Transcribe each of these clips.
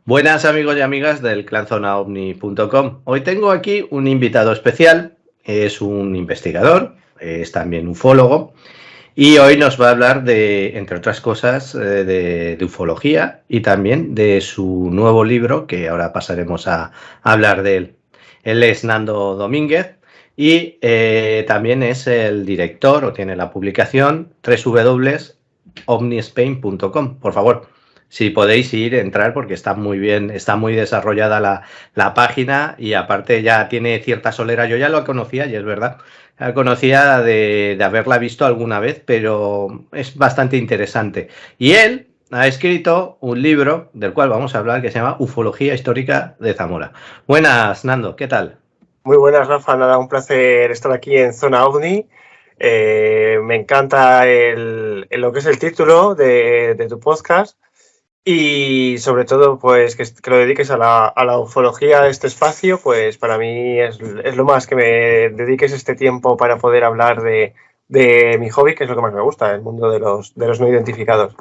Buenas amigos y amigas del clanzonaovni.com. Hoy tengo aquí un invitado especial, es un investigador, es también ufólogo y hoy nos va a hablar de, entre otras cosas, de ufología y también de su nuevo libro, que ahora pasaremos a hablar de él. Él es Nando Domínguez y también es el director o tiene la publicación www.ovnispain.com. Por favor, si podéis ir, entrar porque está muy bien, está muy desarrollada la página y aparte ya tiene cierta solera. Yo ya lo conocía y es verdad, la conocía de haberla visto alguna vez, pero es bastante interesante. Y él ha escrito un libro del cual vamos a hablar que se llama Ufología Histórica de Zamora. Buenas, Nando, ¿qué tal? Muy buenas, Rafa. Nada, un placer estar aquí en Zona OVNI. Me encanta lo que es el título de tu podcast y sobre todo pues que lo dediques a la ufología, este espacio, pues para mí es lo más que me dediques este tiempo para poder hablar de mi hobby, que es lo que más me gusta, el mundo de los no identificados.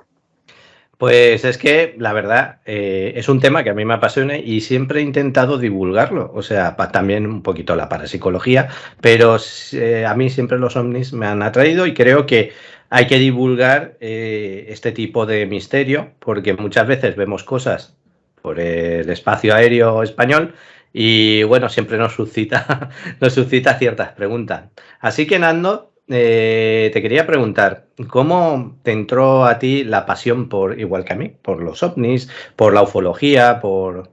Pues es que la verdad es un tema que a mí me apasiona y siempre he intentado divulgarlo, o sea, también un poquito la parapsicología, pero a mí siempre los ovnis me han atraído y creo que hay que divulgar este tipo de misterio porque muchas veces vemos cosas por el espacio aéreo español y bueno, siempre nos suscita, nos suscita ciertas preguntas. Así que Nando, te quería preguntar, ¿cómo te entró a ti la pasión por, igual que a mí, por los ovnis, por la ufología, por...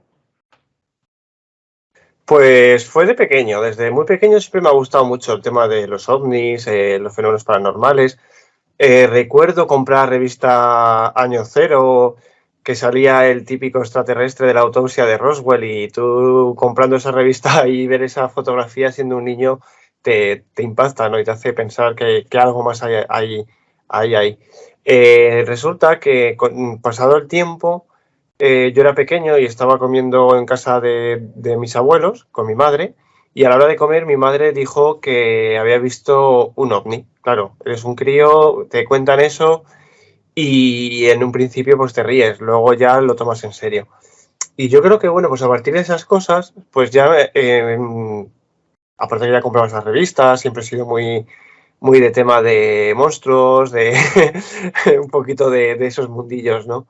Pues fue de pequeño, desde muy pequeño siempre me ha gustado mucho el tema de los ovnis, los fenómenos paranormales. Recuerdo comprar revista Año Cero, que salía el típico extraterrestre de la autopsia de Roswell, y tú comprando esa revista y ver esa fotografía siendo un niño te impacta, ¿no? Y te hace pensar que algo más hay. Resulta que pasado el tiempo, yo era pequeño y estaba comiendo en casa de mis abuelos con mi madre, y a la hora de comer mi madre dijo que había visto un ovni. Claro, eres un crío, te cuentan eso y en un principio pues te ríes, luego ya lo tomas en serio. Y yo creo que, bueno, pues a partir de esas cosas, pues ya, aparte que ya compraba esas revistas, siempre he sido muy de tema de monstruos, de un poquito de esos mundillos, ¿no?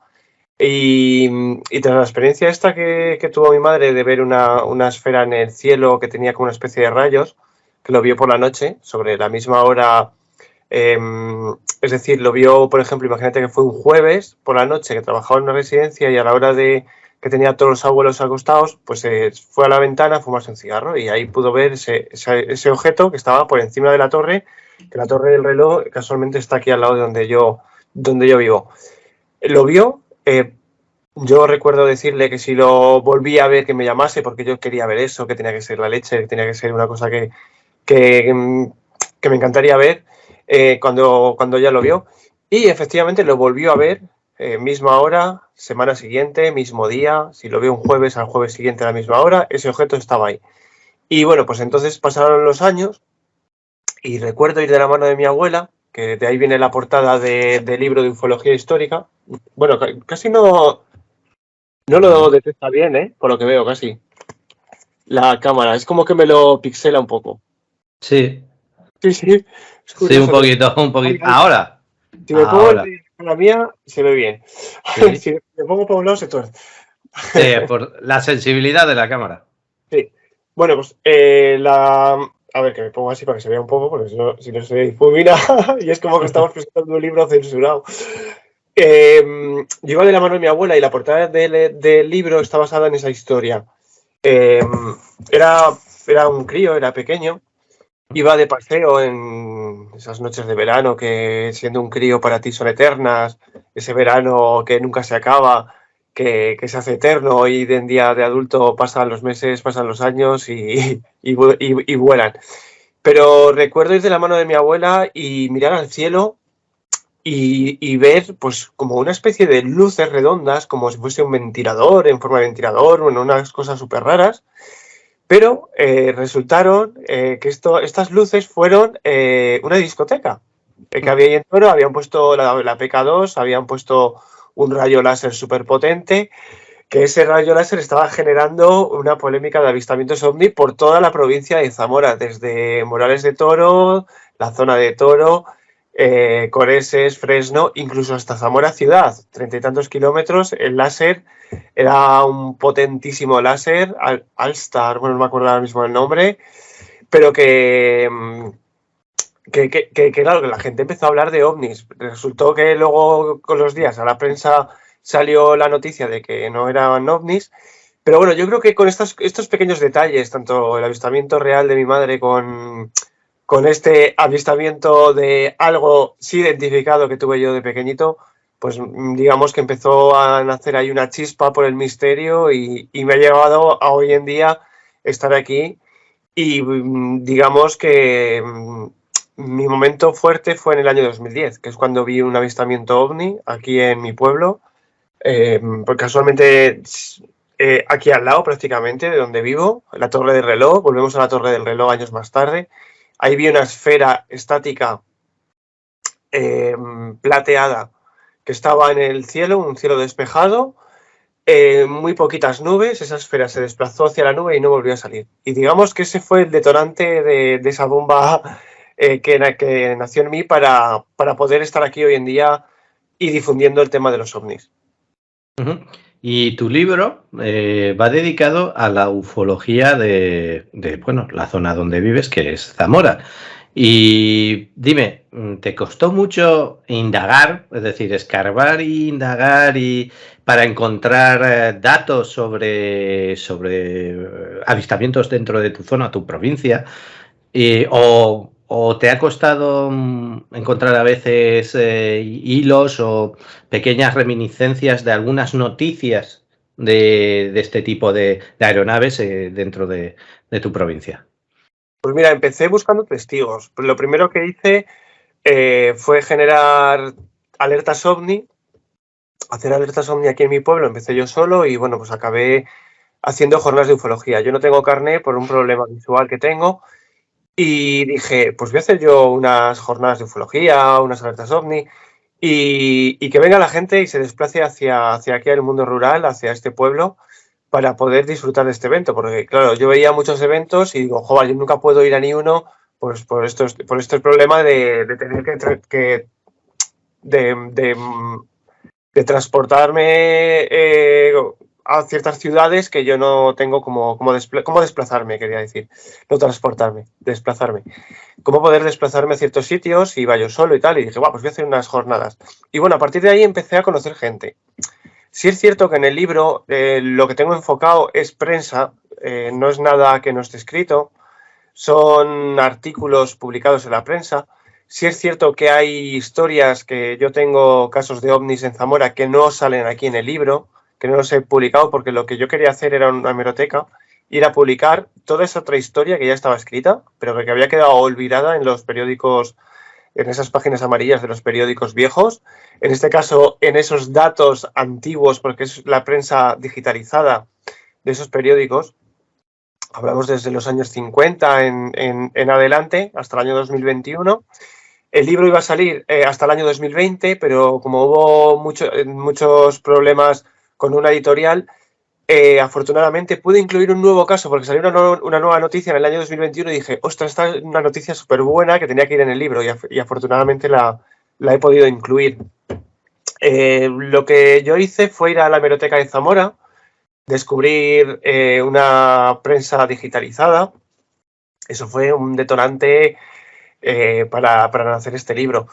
Y tras la experiencia esta que tuvo mi madre de ver una esfera en el cielo que tenía como una especie de rayos, que lo vio por la noche, sobre la misma hora, es decir, lo vio, por ejemplo, imagínate que fue un jueves por la noche que trabajaba en una residencia y a la hora de que tenía a todos los abuelos acostados, pues fue a la ventana a fumarse un cigarro y ahí pudo ver ese objeto que estaba por encima de la torre, que la torre del reloj casualmente está aquí al lado de donde yo vivo. Lo vio. Yo recuerdo decirle que si lo volvía a ver que me llamase porque yo quería ver eso, que tenía que ser la leche, que tenía que ser una cosa que, que me encantaría ver cuando ya lo vio. Y efectivamente lo volvió a ver, misma hora, semana siguiente, mismo día. Si lo vio un jueves, al jueves siguiente a la misma hora, ese objeto estaba ahí. Y bueno, pues entonces pasaron los años y recuerdo ir de la mano de mi abuela, que de ahí viene la portada del libro de ufología histórica. Bueno, casi no lo detecta bien, por lo que veo, casi. La cámara, es como que me lo pixela un poco. Sí, Sí, es sí, un curioso. poquito, un poquito. Ahora, Si me pongo ahora, la mía, se ve bien. sí, Si me pongo para un lado, se tuerce. sí, por la sensibilidad de la cámara. Sí. Bueno, pues a ver, que me pongo así para que se vea un poco, porque si no se difumina y es como que estamos presentando un libro censurado. Yo iba de la mano de mi abuela y la portada del libro está basada en esa historia. Eh, era un crío, era pequeño, iba de paseo en esas noches de verano que siendo un crío para ti son eternas, ese verano que nunca se acaba, que se hace eterno y de en día de adulto pasan los meses, pasan los años y vuelan. Pero recuerdo ir de la mano de mi abuela y mirar al cielo y ver pues como una especie de luces redondas, como si fuese un ventilador, en forma de ventilador, bueno, unas cosas súper raras. Pero resultaron que estas luces fueron una discoteca que había ahí en Toro. Habían puesto la PK2, habían puesto un rayo láser súper potente que ese rayo láser estaba generando una polémica de avistamientos ovni por toda la provincia de Zamora, desde Morales de Toro, la zona de Toro, Coreses, Fresno, incluso hasta Zamora ciudad, 30 y tantos kilómetros. El láser era un potentísimo láser, Alstar, bueno, no me acuerdo ahora mismo el nombre, pero que claro, que la gente empezó a hablar de ovnis. Resultó que luego con los días a la prensa salió la noticia de que no eran ovnis. Pero bueno, yo creo que con estos pequeños detalles, tanto el avistamiento real de mi madre con este avistamiento de algo sí identificado que tuve yo de pequeñito, pues digamos que empezó a nacer ahí una chispa por el misterio y me ha llevado a hoy en día estar aquí. Y digamos que mi momento fuerte fue en el año 2010, que es cuando vi un avistamiento ovni aquí en mi pueblo, porque casualmente aquí al lado prácticamente de donde vivo, la Torre del Reloj, volvemos a la Torre del Reloj años más tarde, ahí vi una esfera estática plateada que estaba en el cielo, un cielo despejado, muy poquitas nubes, esa esfera se desplazó hacia la nube y no volvió a salir. Y digamos que ese fue el detonante de esa bomba que nació en mí para poder estar aquí hoy en día y difundiendo el tema de los ovnis. Y tu libro va dedicado a la ufología de, bueno, la zona donde vives, que es Zamora. Y dime, ¿te costó mucho indagar, es decir, escarbar y indagar para encontrar datos sobre avistamientos dentro de tu zona, tu provincia? ¿O te ha costado encontrar a veces hilos o pequeñas reminiscencias de algunas noticias de este tipo de aeronaves dentro de tu provincia? Pues mira, empecé buscando testigos. Lo primero que hice fue generar alertas ovni, hacer alertas ovni aquí en mi pueblo. Empecé yo solo y bueno, pues acabé haciendo jornadas de ufología. Yo no tengo carné por un problema visual que tengo y dije, pues voy a hacer yo unas jornadas de ufología, unas alertas ovni y que venga la gente y se desplace hacia aquí al mundo rural, hacia este pueblo, para poder disfrutar de este evento, porque claro, yo veía muchos eventos y digo, joder, yo nunca puedo ir a ni uno, pues por este problema de tener de transportarme a ciertas ciudades que yo no tengo cómo desplazarme, quería decir, no transportarme, desplazarme. Cómo poder desplazarme a ciertos sitios, iba yo solo y tal, y dije, pues voy a hacer unas jornadas. Y bueno, a partir de ahí empecé a conocer gente. Sí es cierto que en el libro lo que tengo enfocado es prensa, no es nada que no esté escrito, son artículos publicados en la prensa. Sí es cierto que hay historias que yo tengo casos de ovnis en Zamora que no salen aquí en el libro, que no los he publicado porque lo que yo quería hacer era una hemeroteca, ir a publicar toda esa otra historia que ya estaba escrita, pero que había quedado olvidada en los periódicos, en esas páginas amarillas de los periódicos viejos, en este caso en esos datos antiguos, porque es la prensa digitalizada de esos periódicos. Hablamos desde los años 50 en adelante, hasta el año 2021. El libro iba a salir hasta el año 2020, pero como hubo muchos problemas con una editorial, afortunadamente pude incluir un nuevo caso porque salió una nueva noticia en el año 2021 y dije, ostras, esta es una noticia súper buena que tenía que ir en el libro y afortunadamente la he podido incluir. Lo que yo hice fue ir a la hemeroteca de Zamora, descubrir una prensa digitalizada. Eso fue un detonante para hacer este libro.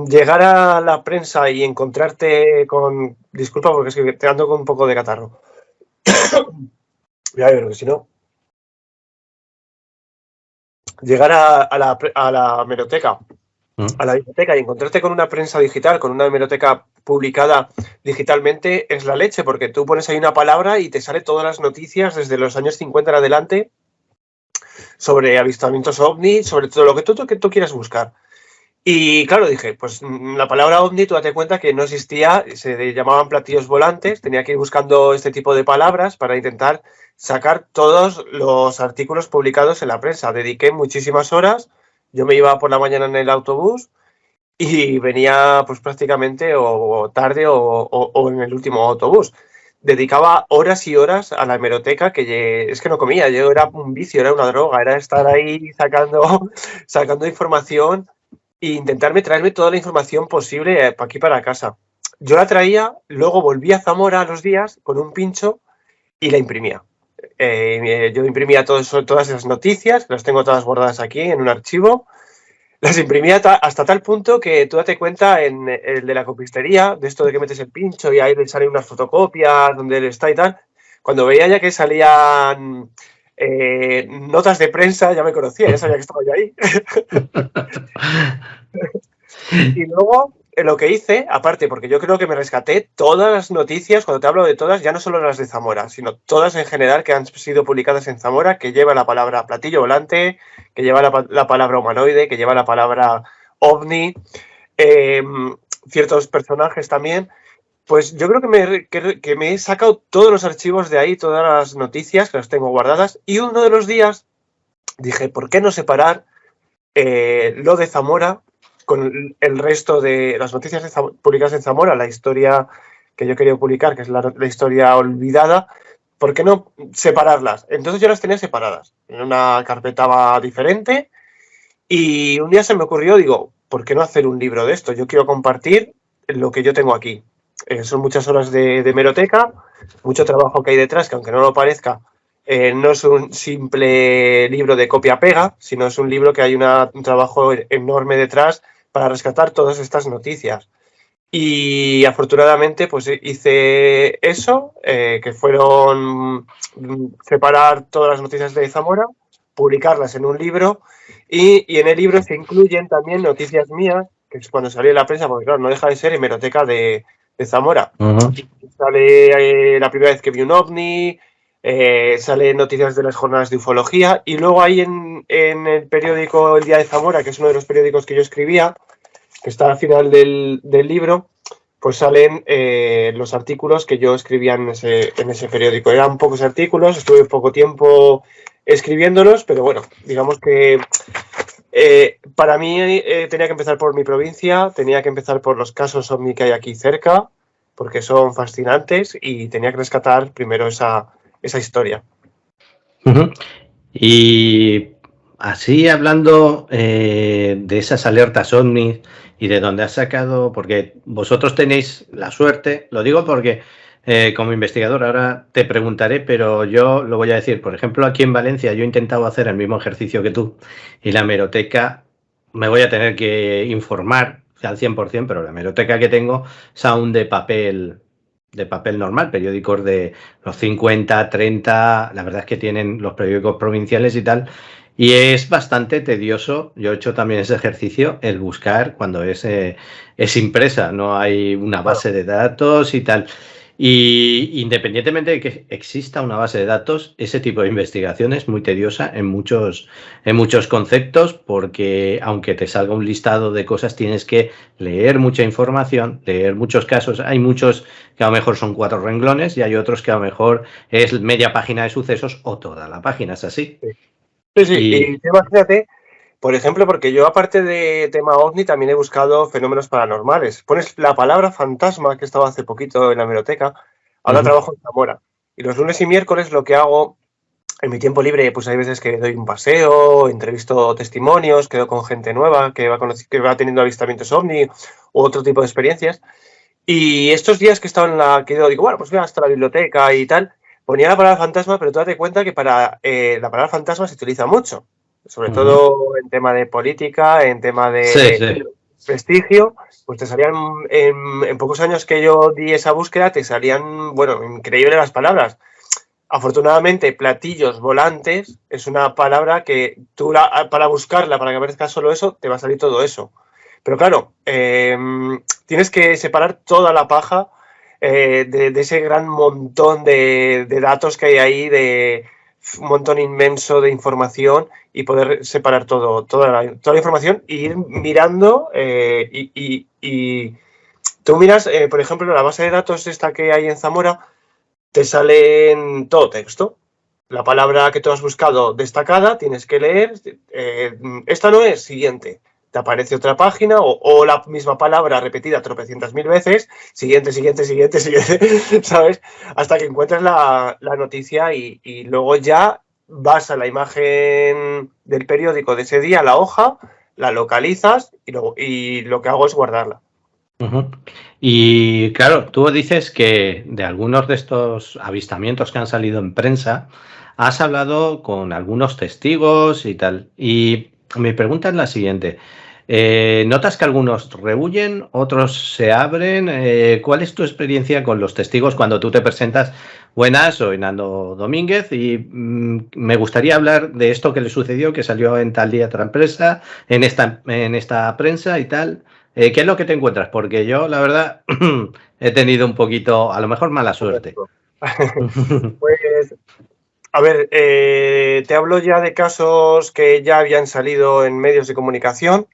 Llegar a la prensa y encontrarte con... Disculpa porque es que te ando con un poco de catarro. Ya, pero que si no... Llegar a la hemeroteca, a la biblioteca y encontrarte con una prensa digital, con una hemeroteca publicada digitalmente, es la leche, porque tú pones ahí una palabra y te sale todas las noticias desde los años 50 en adelante sobre avistamientos ovni, sobre todo lo que tú quieras buscar. Y claro, dije, pues la palabra ovni, tú date cuenta que no existía, se llamaban platillos volantes, tenía que ir buscando este tipo de palabras para intentar sacar todos los artículos publicados en la prensa. Dediqué muchísimas horas, yo me iba por la mañana en el autobús y venía pues prácticamente o tarde o en el último autobús. dedicaba horas y horas a la hemeroteca, es que no comía, yo era un vicio, era una droga, era estar ahí sacando información e intentarme traerme toda la información posible para aquí, para casa. Yo la traía, luego volvía a Zamora a los días con un pincho y la imprimía. Yo imprimía todas esas noticias, las tengo todas guardadas aquí en un archivo. Las imprimía hasta tal punto que tú date cuenta en el de la copistería, de esto de que metes el pincho y ahí le salen unas fotocopias donde él está y tal. Cuando veía ya que salían notas de prensa, ya me conocía, ya sabía que estaba yo ahí. Y luego lo que hice, aparte, porque yo creo que me rescaté todas las noticias, cuando te hablo de todas, ya no solo las de Zamora, sino todas en general que han sido publicadas en Zamora, que lleva la palabra platillo volante, que lleva la palabra humanoide, que lleva la palabra ovni, ciertos personajes también. Pues yo creo que me he sacado todos los archivos de ahí, todas las noticias, que las tengo guardadas, y uno de los días dije, ¿por qué no separar lo de Zamora con el resto de las noticias publicadas en Zamora, la historia que yo quería publicar, que es la historia olvidada? ¿Por qué no separarlas? Entonces yo las tenía separadas en una carpeta diferente y un día se me ocurrió, digo, ¿por qué no hacer un libro de esto? Yo quiero compartir lo que yo tengo aquí. Son muchas horas de hemeroteca, mucho trabajo que hay detrás, que aunque no lo parezca, no es un simple libro de copia-pega, sino es un libro que hay un trabajo enorme detrás para rescatar todas estas noticias. Y afortunadamente pues hice eso, que fueron separar todas las noticias de Zamora, publicarlas en un libro y en el libro se incluyen también noticias mías, que es cuando salí en la prensa, porque claro, no deja de ser hemeroteca de Zamora. Sale la primera vez que vi un ovni, salen noticias de las jornadas de ufología y luego ahí en el periódico El Día de Zamora, que es uno de los periódicos que yo escribía, que está al final del libro, pues salen los artículos que yo escribía en ese periódico. Eran pocos artículos, estuve poco tiempo escribiéndolos, pero bueno, digamos que para mí tenía que empezar por mi provincia, tenía que empezar por los casos ovni que hay aquí cerca, porque son fascinantes y tenía que rescatar primero esa historia. Y así hablando de esas alertas ovnis y de dónde has sacado, porque vosotros tenéis la suerte, lo digo porque como investigador ahora te preguntaré, pero yo lo voy a decir, por ejemplo, aquí en Valencia yo he intentado hacer el mismo ejercicio que tú y la hemeroteca me voy a tener que informar al 100%, pero la hemeroteca que tengo es aún de papel normal, periódicos de los 50, 30, la verdad es que tienen los periódicos provinciales y tal, y es bastante tedioso. Yo he hecho también ese ejercicio, el buscar cuando es impresa, no hay una base de datos y tal. Y independientemente de que exista una base de datos, ese tipo de investigación es muy tediosa en muchos conceptos, porque aunque te salga un listado de cosas, tienes que leer mucha información, leer muchos casos. Hay muchos que a lo mejor son 4 renglones y hay otros que a lo mejor es media página de sucesos o toda la página, es así. Sí. Y imagínate, por ejemplo, porque yo aparte de tema ovni también he buscado fenómenos paranormales. Pones la palabra fantasma, que estaba hace poquito en la hemeroteca, ahora trabajo en Zamora. Y los lunes y miércoles lo que hago en mi tiempo libre, pues hay veces que doy un paseo, entrevisto testimonios, quedo con gente nueva que va teniendo avistamientos ovni u otro tipo de experiencias. Y estos días que estaba digo, bueno, pues voy hasta la biblioteca y tal, ponía la palabra fantasma, pero tú date cuenta que para la palabra fantasma se utiliza mucho, sobre todo en tema de política, en tema de prestigio, pues te salían, en pocos años que yo di esa búsqueda, te salían, bueno, increíbles las palabras. Afortunadamente, platillos volantes es una palabra que tú para buscarla, para que aparezca solo eso, te va a salir todo eso. Pero claro, tienes que separar toda la paja de ese gran montón de datos que hay ahí, de un montón inmenso de información y poder separar toda la información e ir mirando y tú miras, por ejemplo, en la base de datos esta que hay en Zamora, te sale en todo texto. La palabra que tú has buscado destacada, tienes que leer, esta no es, siguiente. te aparece otra página o la misma palabra repetida tropecientas mil veces, siguiente, ¿sabes? Hasta que encuentras la noticia y luego ya vas a la imagen del periódico de ese día, la hoja, la localizas y lo que hago es guardarla. Uh-huh. Y claro, tú dices que de algunos de estos avistamientos que han salido en prensa, has hablado con algunos testigos y tal. Y mi pregunta es la siguiente. ¿Notas que algunos rehuyen, otros se abren? ¿Cuál es tu experiencia con los testigos cuando tú te presentas? Buenas, soy Nando Domínguez y me gustaría hablar de esto que le sucedió, que salió en tal día otra empresa, en esta prensa y tal. ¿Qué es lo que te encuentras? Porque yo, la verdad, he tenido un poquito, a lo mejor, mala suerte. Pues, a ver, te hablo ya de casos que ya habían salido en medios de comunicación,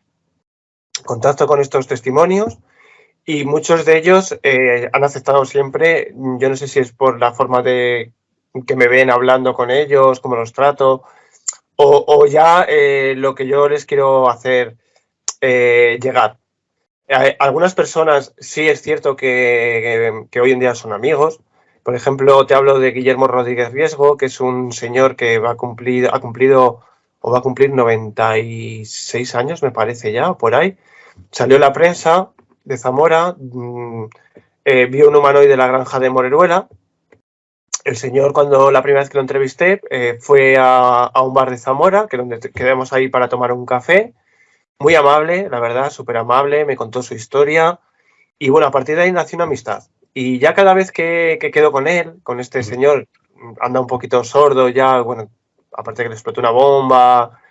contacto con estos testimonios y muchos de ellos han aceptado siempre. Yo no sé si es por la forma de que me ven hablando con ellos, cómo los trato, o ya lo que yo les quiero hacer llegar. Algunas personas sí es cierto que hoy en día son amigos. Por ejemplo, te hablo de Guillermo Rodríguez Riesgo, que es un señor que ha cumplido o va a cumplir 96 años, me parece ya, por ahí. Salió en la prensa de Zamora, vio un humanoide de la granja de Moreruela. El señor, cuando la primera vez que lo entrevisté, fue a un bar de Zamora, que donde quedamos ahí para tomar un café. Muy amable, la verdad, súper amable, me contó su historia y bueno, a partir de ahí nació una amistad. Y ya cada vez que quedo con él, con este señor, anda un poquito sordo ya, bueno, aparte que le explotó una bomba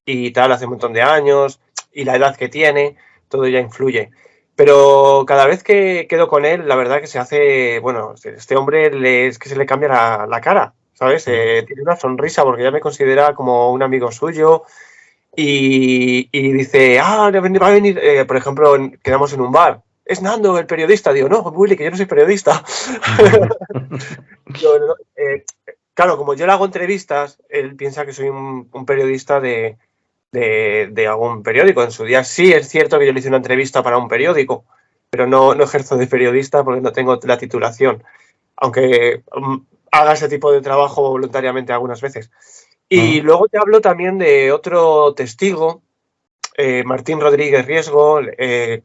y tal, hace un montón de años, y la edad que tiene, todo ya influye. Pero cada vez que quedo con él, la verdad que se hace, bueno, este hombre es que se le cambia la cara, ¿sabes? Tiene una sonrisa porque ya me considera como un amigo suyo. Y dice, va a venir, por ejemplo, quedamos en un bar. Es Nando, el periodista. Digo, no, Willy, que yo no soy periodista. Claro, como yo le hago entrevistas, él piensa que soy un periodista de algún periódico. En su día sí es cierto que yo le hice una entrevista para un periódico, pero no ejerzo de periodista porque no tengo la titulación, aunque haga ese tipo de trabajo voluntariamente algunas veces. Y luego te hablo también de otro testigo, Martín Rodríguez Riesgo,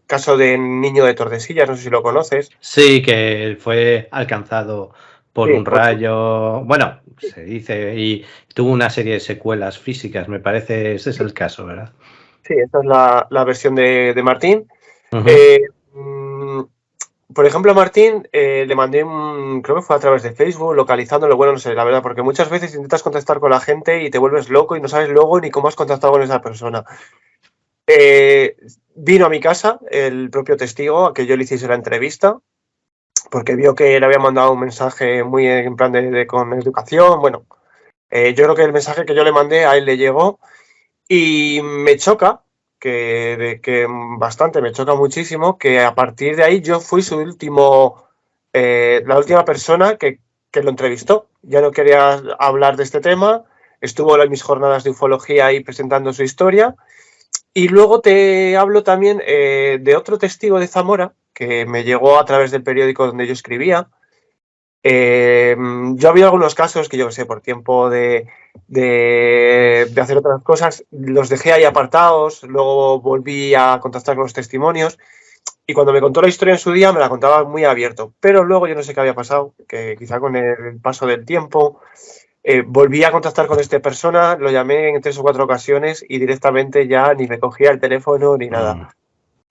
caso de niño de Tordesillas, no sé si lo conoces. Sí, que fue alcanzado por un rayo, bueno, se dice, y tuvo una serie de secuelas físicas, me parece, ese es el caso, ¿verdad? Sí, esta es la versión de Martín. Por ejemplo, a Martín le mandé creo que fue a través de Facebook, localizándolo, bueno, no sé, la verdad, porque muchas veces intentas contactar con la gente y te vuelves loco y no sabes luego ni cómo has contactado con esa persona. Vino a mi casa el propio testigo a que yo le hiciese la entrevista, porque vio que le había mandado un mensaje muy en plan con educación. Bueno, yo creo que el mensaje que yo le mandé a él le llegó y me choca, que bastante, me choca muchísimo, que a partir de ahí yo fui la última persona que lo entrevistó. Ya no quería hablar de este tema, estuvo en mis jornadas de ufología ahí presentando su historia. Y luego te hablo también de otro testigo de Zamora que me llegó a través del periódico donde yo escribía. Yo había algunos casos que yo que sé, por tiempo de hacer otras cosas, los dejé ahí apartados, luego volví a contactar con los testimonios y cuando me contó la historia en su día me la contaba muy abierto, pero luego yo no sé qué había pasado, que quizá con el paso del tiempo volví a contactar con esta persona, lo llamé en 3 o 4 ocasiones y directamente ya ni me cogía el teléfono ni nada.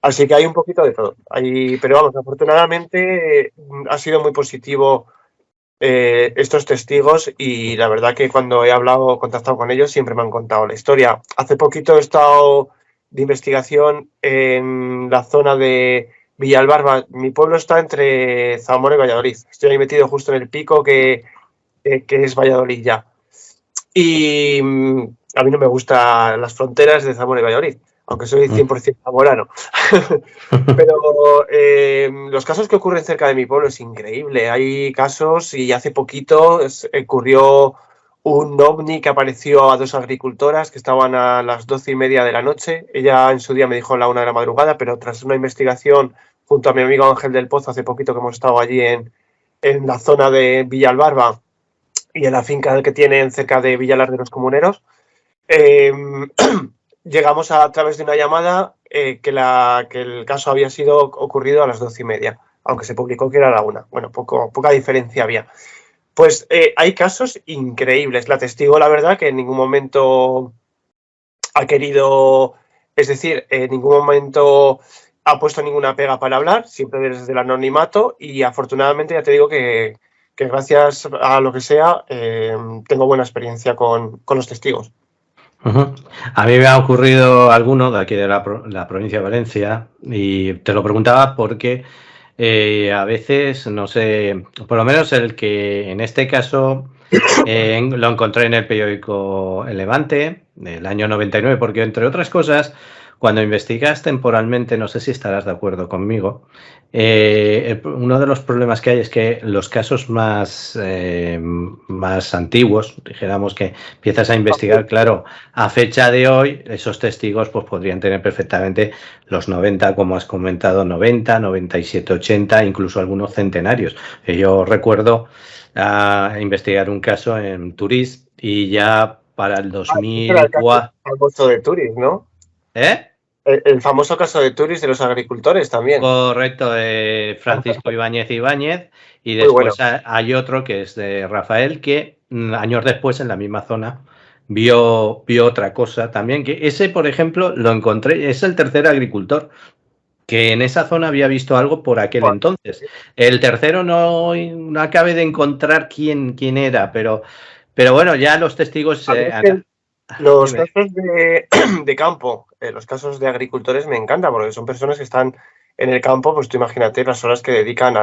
Así que hay un poquito de todo. Pero vamos, afortunadamente ha sido muy positivo estos testigos y la verdad que cuando he contactado con ellos siempre me han contado la historia. Hace poquito he estado de investigación en la zona de Villalbarba. Mi pueblo está entre Zamora y Valladolid. Estoy ahí metido justo en el pico que es Valladolid ya. Y a mí no me gustan las fronteras de Zamora y Valladolid, aunque soy 100% zamorano. Pero los casos que ocurren cerca de mi pueblo es increíble. Hay casos y hace poquito ocurrió un ovni que apareció a 2 agricultoras que estaban a las 12:30 de la noche. Ella en su día me dijo a la 1 de la madrugada, pero tras una investigación junto a mi amigo Ángel del Pozo, hace poquito que hemos estado allí en la zona de Villalbarba y en la finca que tienen cerca de Villalar de los Comuneros, llegamos a través de una llamada que el caso había sido ocurrido a las 12:30, aunque se publicó que era a la 1. Bueno, poca diferencia había. Pues hay casos increíbles. La testigo, la verdad, que en ningún momento ha querido, es decir, en ningún momento ha puesto ninguna pega para hablar, siempre desde el anonimato, y afortunadamente ya te digo que gracias a lo que sea tengo buena experiencia con los testigos. A mí me ha ocurrido alguno de aquí de la provincia de Valencia y te lo preguntaba porque a veces, no sé, por lo menos el que en este caso lo encontré en el periódico El Levante del año 99, porque entre otras cosas, cuando investigas temporalmente, no sé si estarás de acuerdo conmigo, uno de los problemas que hay es que los casos más antiguos, dijéramos que empiezas a investigar, claro, a fecha de hoy, esos testigos pues podrían tener perfectamente los 90, como has comentado, 90, 97, 80, incluso algunos centenarios. Yo recuerdo investigar un caso en Turís y ya para el 2004... El famoso de Turís, ¿no? El famoso caso de Turís de los agricultores también. Correcto, de Francisco Ibáñez, y después hay otro que es de Rafael, que años después en la misma zona vio otra cosa también, que ese, por ejemplo, lo encontré, es el tercer agricultor que en esa zona había visto algo por aquel entonces. El tercero no acabé de encontrar quién era, pero bueno, ya los testigos... Los casos de campo, los casos de agricultores me encantan, porque son personas que están en el campo, pues tú imagínate las horas que dedican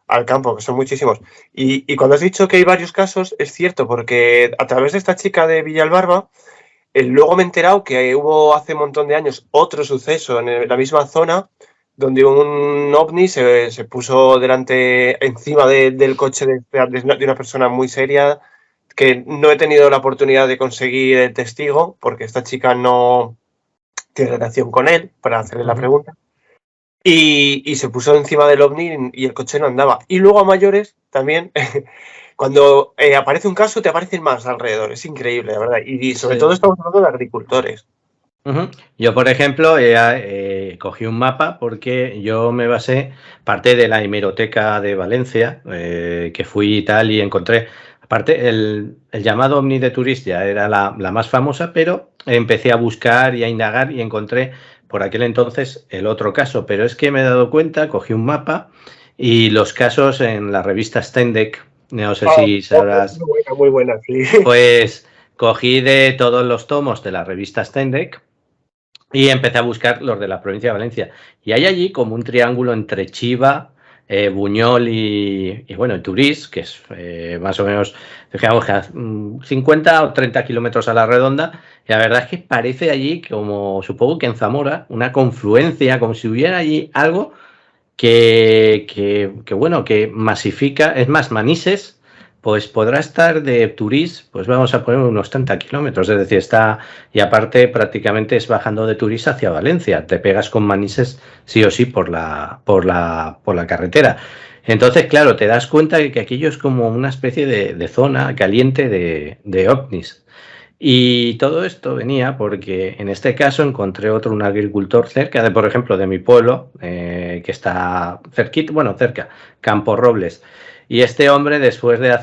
al campo, que son muchísimos. Y cuando has dicho que hay varios casos, es cierto, porque a través de esta chica de Villalbarba, luego me he enterado que hubo hace un montón de años otro suceso en la misma zona, donde un ovni se puso encima del coche de una persona muy seria, que no he tenido la oportunidad de conseguir el testigo, porque esta chica no tiene relación con él, para hacerle la pregunta, y se puso encima del ovni y el coche no andaba. Y luego a mayores, también, cuando aparece un caso, te aparecen más alrededor. Es increíble, la verdad. Y sobre todo estamos hablando de agricultores. Yo, por ejemplo, cogí un mapa porque yo me basé parte de la hemeroteca de Valencia, que fui y tal, y encontré, aparte, el llamado Omni de Turís ya era la más famosa, pero empecé a buscar y a indagar y encontré por aquel entonces el otro caso, pero es que me he dado cuenta, cogí un mapa y los casos en la revista Stendek, no sé si sabrás... Muy buena, sí. Pues cogí de todos los tomos de la revista Stendek y empecé a buscar los de la provincia de Valencia. Y hay allí como un triángulo entre Chiva, Buñol y bueno, Turís, que es más o menos, digamos, 50 o 30 kilómetros a la redonda. Y la verdad es que parece allí, como supongo que en Zamora, una confluencia, como si hubiera allí algo que bueno, que masifica. Es más, Manises pues podrá estar de Turís, pues vamos a poner unos 30 kilómetros, es decir, está, y aparte prácticamente es bajando de Turís hacia Valencia, te pegas con Manises sí o sí por la carretera. Entonces, claro, te das cuenta de que aquello es como una especie de zona caliente de ovnis. Y todo esto venía porque en este caso encontré un agricultor cerca de, por ejemplo, de mi pueblo, que está cerca, Campo Robles. Y este hombre, después de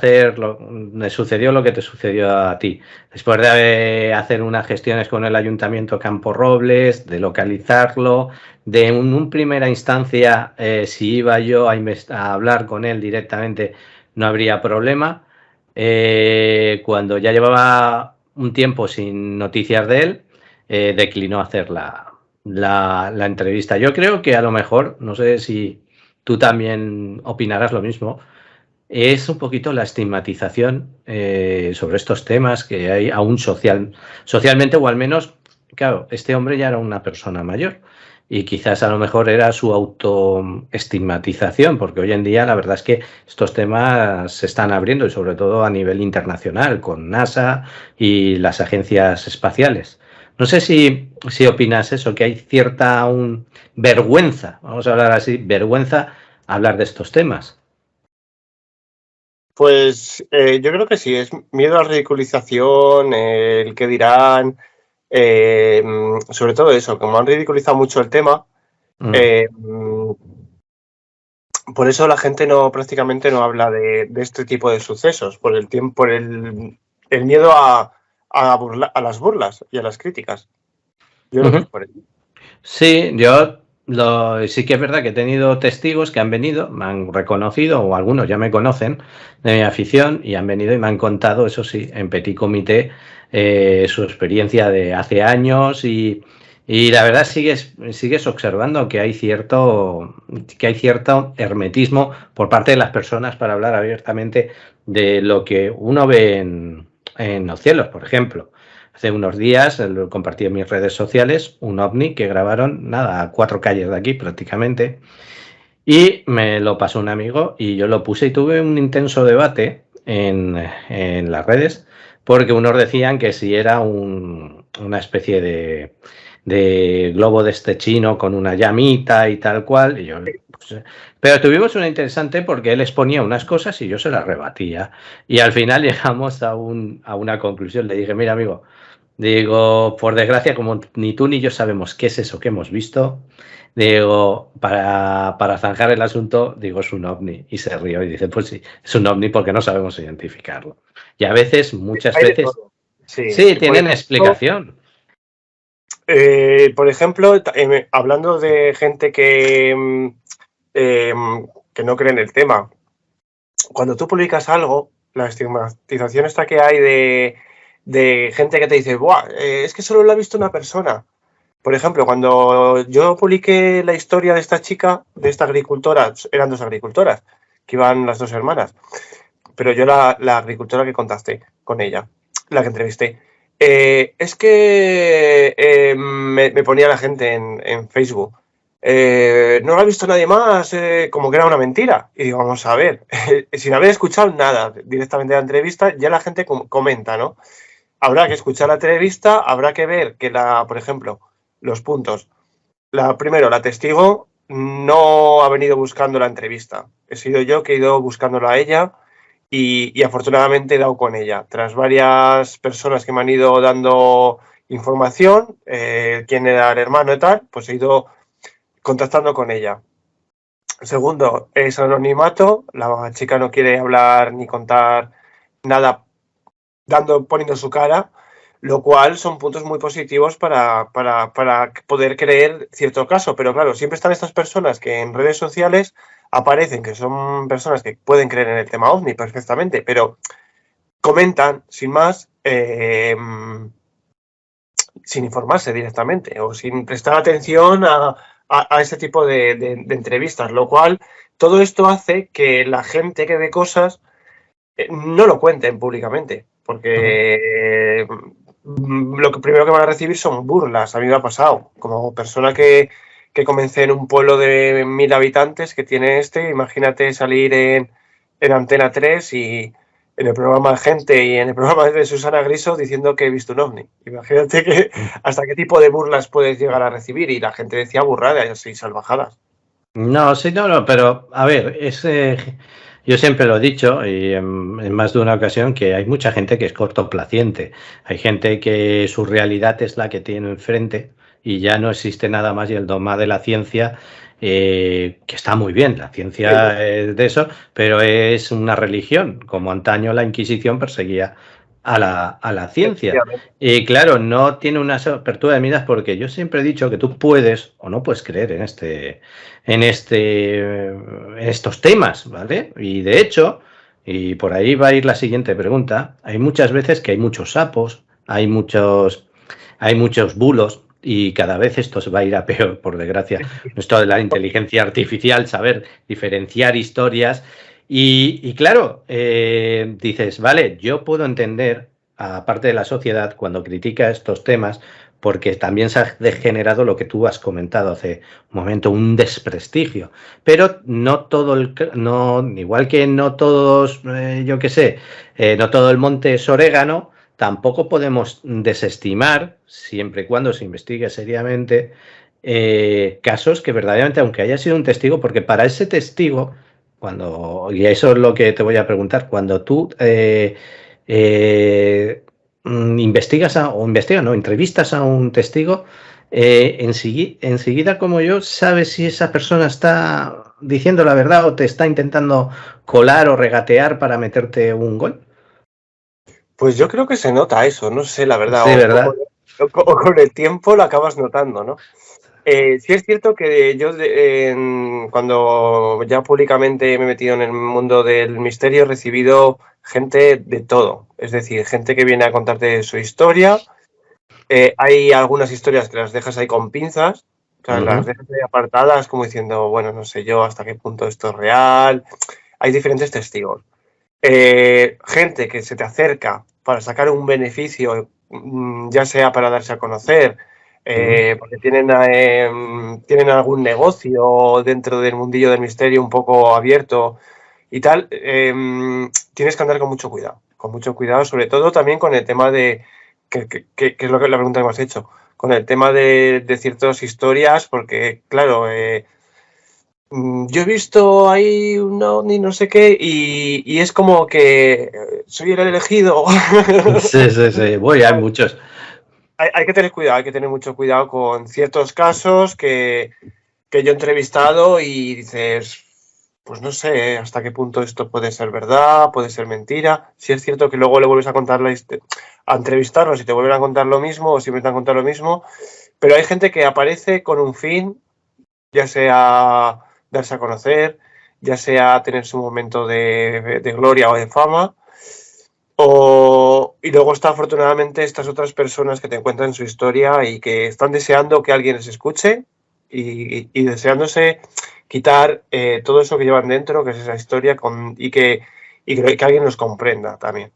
le sucedió lo que te sucedió a ti. Después de hacer unas gestiones con el Ayuntamiento Campo Robles, de localizarlo, de en primera instancia, si iba yo a hablar con él directamente, no habría problema. Cuando ya llevaba un tiempo sin noticias de él, declinó hacer la entrevista. Yo creo que a lo mejor, no sé si tú también opinarás lo mismo, es un poquito la estigmatización sobre estos temas que hay aún socialmente, o al menos, claro, este hombre ya era una persona mayor y quizás a lo mejor era su autoestigmatización, porque hoy en día la verdad es que estos temas se están abriendo y sobre todo a nivel internacional con NASA y las agencias espaciales. No sé si opinas eso, que hay cierta vergüenza, vamos a hablar así, vergüenza hablar de estos temas. Pues yo creo que sí, es miedo a la ridiculización, el que dirán, sobre todo eso, como han ridiculizado mucho el tema, por eso la gente prácticamente no habla de este tipo de sucesos, por el miedo a las burlas y a las críticas. Yo creo que es por ello. Sí, sí que es verdad que he tenido testigos que han venido, me han reconocido, o algunos ya me conocen de mi afición, y han venido y me han contado, eso sí, en petit comité, su experiencia de hace años y la verdad sigues observando que hay cierto hermetismo por parte de las personas para hablar abiertamente de lo que uno ve en los cielos, por ejemplo. Hace unos días lo compartí en mis redes sociales, un ovni que grabaron, nada, a 4 calles de aquí prácticamente, y me lo pasó un amigo y yo lo puse y tuve un intenso debate en las redes, porque unos decían que si era una especie de globo de este chino con una llamita y tal cual, y yo, pues, pero tuvimos una interesante porque él exponía unas cosas y yo se las rebatía, y al final llegamos a una conclusión. Le dije, mira amigo, digo, por desgracia, como ni tú ni yo sabemos qué es eso que hemos visto, digo, para zanjar el asunto, digo, es un ovni. Y se rió y dice, pues sí, es un ovni porque no sabemos identificarlo. Y a veces, muchas veces, sí, tienen explicación. Por ejemplo, hablando de gente que no cree en el tema, cuando tú publicas algo, la estigmatización esta que hay de gente que te dice, ¡buah! Es que solo lo ha visto una persona. Por ejemplo, cuando yo publiqué la historia de esta chica, de esta agricultora, eran 2 agricultoras, que iban las 2 hermanas, pero yo la agricultora que contacté con ella, la que entrevisté, es que me ponía la gente en Facebook, no lo ha visto nadie más, como que era una mentira. Y digo, vamos a ver, sin haber escuchado nada directamente de la entrevista, ya la gente comenta, ¿no? Habrá que escuchar la entrevista, habrá que ver que por ejemplo, los puntos. Primero, la testigo no ha venido buscando la entrevista. He sido yo que he ido buscándola a ella y afortunadamente he dado con ella. Tras varias personas que me han ido dando información, quién era el hermano y tal, pues he ido contactando con ella. Segundo, es anonimato. La chica no quiere hablar ni contar nada poniendo su cara, lo cual son puntos muy positivos para poder creer cierto caso. Pero claro, siempre están estas personas que en redes sociales aparecen, que son personas que pueden creer en el tema OVNI perfectamente, pero comentan sin más, sin informarse directamente o sin prestar atención a ese tipo de entrevistas, lo cual todo esto hace que la gente que ve cosas no lo cuenten públicamente, porque lo primero que van a recibir son burlas. A mí me ha pasado, como persona que comencé en un pueblo de 1000 habitantes que tiene imagínate salir en Antena 3 y en el programa de Gente y en el programa de Susana Griso diciendo que he visto un ovni. Imagínate hasta qué tipo de burlas puedes llegar a recibir, y la gente decía burradas y salvajadas. No, sí, no, pero a ver, yo siempre lo he dicho y en más de una ocasión que hay mucha gente que es cortoplaciente. Hay gente que su realidad es la que tiene enfrente y ya no existe nada más, y el dogma de la ciencia, que está muy bien, la ciencia es de eso, pero es una religión, como antaño la Inquisición perseguía a la ciencia. Y claro, no tiene una apertura de miras, porque yo siempre he dicho que tú puedes o no puedes creer en estos temas, ¿vale? Y de hecho, y por ahí va a ir la siguiente pregunta, hay muchas veces que hay muchos sapos, hay muchos bulos, y cada vez esto se va a ir a peor, por desgracia. Esto de la inteligencia artificial, saber diferenciar historias. Y claro, dices, vale, yo puedo entender aparte de la sociedad, cuando critica estos temas, porque también se ha degenerado lo que tú has comentado hace un momento, un desprestigio. Pero no todo igual que no todos, yo qué sé, no todo el monte es orégano, tampoco podemos desestimar, siempre y cuando se investigue seriamente, casos que verdaderamente, aunque haya sido un testigo, porque para ese testigo, y eso es lo que te voy a preguntar, cuando tú entrevistas a un testigo, enseguida, como yo, sabes si esa persona está diciendo la verdad o te está intentando colar o regatear para meterte un gol. Pues yo creo que se nota eso, no sé, la verdad, Sí, ¿verdad? o con el tiempo lo acabas notando, ¿no? Sí es cierto que yo cuando ya públicamente me he metido en el mundo del misterio he recibido gente de todo, es decir, gente que viene a contarte su historia. Hay algunas historias que las dejas ahí con pinzas, o sea, las dejas ahí apartadas como diciendo, bueno, no sé yo hasta qué punto esto es real. Hay diferentes testigos. Gente que se te acerca para sacar un beneficio, ya sea para darse a conocer, porque tienen algún negocio dentro del mundillo del misterio un poco abierto y tal, tienes que andar con mucho cuidado, sobre todo también con el tema de, que es lo que la pregunta que me has hecho, con el tema de ciertas historias, porque claro, yo he visto ahí un ovni, no sé qué, y es como que soy el elegido. Sí, sí, sí. Bueno, hay muchos. Hay que tener cuidado, hay que tener mucho cuidado con ciertos casos que yo he entrevistado y dices, pues no sé hasta qué punto esto puede ser verdad, puede ser mentira. Si es cierto que luego le vuelves a contar a entrevistarlos y te vuelven a contar lo mismo o siempre te han contado lo mismo, pero hay gente que aparece con un fin, ya sea darse a conocer, ya sea tener su momento de gloria o de fama. Y luego está afortunadamente estas otras personas que te cuentan su historia y que están deseando que alguien les escuche y deseándose quitar todo eso que llevan dentro, que es esa historia, y que alguien los comprenda también.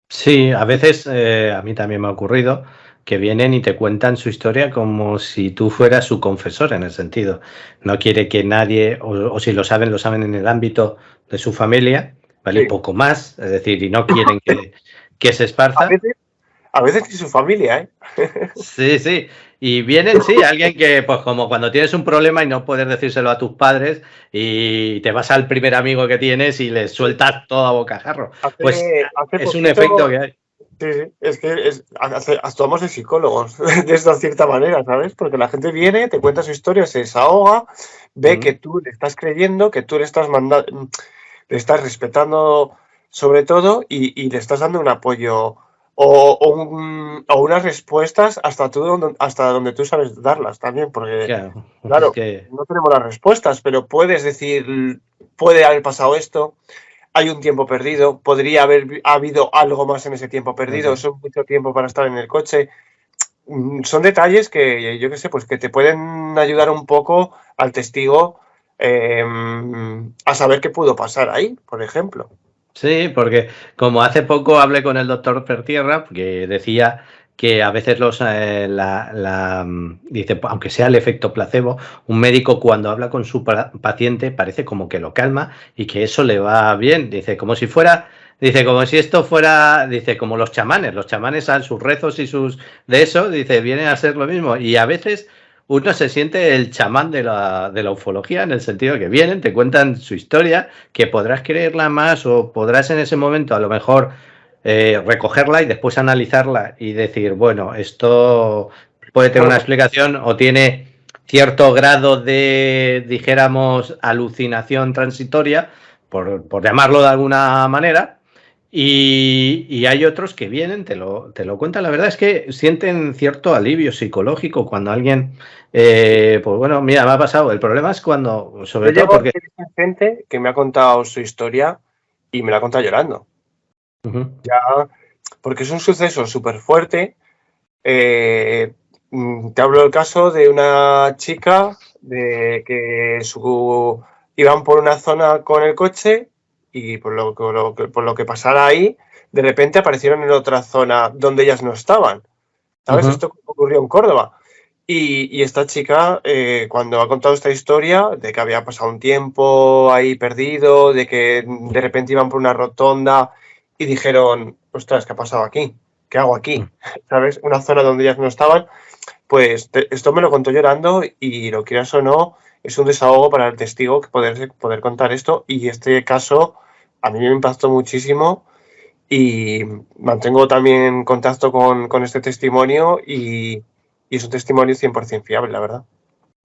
Sí, a veces a mí también me ha ocurrido que vienen y te cuentan su historia como si tú fueras su confesor en el sentido. No quiere que nadie, o si lo saben en el ámbito de su familia, ¿vale? Y Sí. poco más, es decir, y no quieren que se A esparza. veces, a veces ni su familia, ¿eh? Sí, sí. Y vienen, sí, alguien que, pues como cuando tienes un problema y no puedes decírselo a tus padres y te vas al primer amigo que tienes y le sueltas todo a bocajarro. Pues Hace es un efecto poquito. que hay. Sí, sí, es que actuamos de psicólogos, de esta cierta manera, ¿sabes? Porque la gente viene, te cuenta su historia, se desahoga, ve que Mm. tú le estás creyendo, que tú le estás mandando, le estás respetando sobre todo y le estás dando un apoyo o unas respuestas hasta donde tú sabes darlas también, porque, Claro, es claro, que no tenemos las respuestas, pero puedes decir, puede haber pasado esto, hay un tiempo perdido, podría haber habido algo más en ese tiempo perdido, ujú. son mucho tiempo para estar en el coche. Son detalles que, yo qué sé, pues que te pueden ayudar un poco al testigo a saber qué pudo pasar ahí, por ejemplo. Sí, porque como hace poco hablé con el doctor Pertierra, que decía que a veces dice, aunque sea el efecto placebo, un médico cuando habla con su paciente parece como que lo calma y que eso le va bien. Dice, como si esto fuera, dice, como los chamanes a sus rezos y sus de eso, dice, vienen a ser lo mismo. Y a veces uno se siente el chamán de la ufología en el sentido de que vienen, te cuentan su historia, que podrás creerla más o podrás en ese momento a lo mejor recogerla y después analizarla y decir, bueno, esto puede tener una explicación o tiene cierto grado de, dijéramos, alucinación transitoria, por llamarlo de alguna manera. Y hay otros que vienen, te lo cuentan. La verdad es que sienten cierto alivio psicológico cuando alguien, pues bueno, mira, me ha pasado. El problema es cuando, Yo sobre todo llego a porque... entrevistar gente que me ha contado su historia y me la ha contado llorando. Ujú. Ya, porque es un suceso súper fuerte. Te hablo del caso de una chica de que iban por una zona con el coche y por lo que pasara ahí, de repente aparecieron en otra zona donde ellas no estaban, ¿sabes? Esto ocurrió en Córdoba. Y esta chica, cuando ha contado esta historia de que había pasado un tiempo ahí perdido, de que de repente iban por una rotonda y dijeron, ostras, ¿qué ha pasado aquí? ¿Qué hago aquí? ¿Sabes? Una zona donde ellas no estaban. Pues esto me lo contó llorando y lo quieras o no, es un desahogo para el testigo que poder contar esto. Y este caso a mí me impactó muchísimo y mantengo también contacto con este testimonio y es un testimonio 100% fiable, la verdad.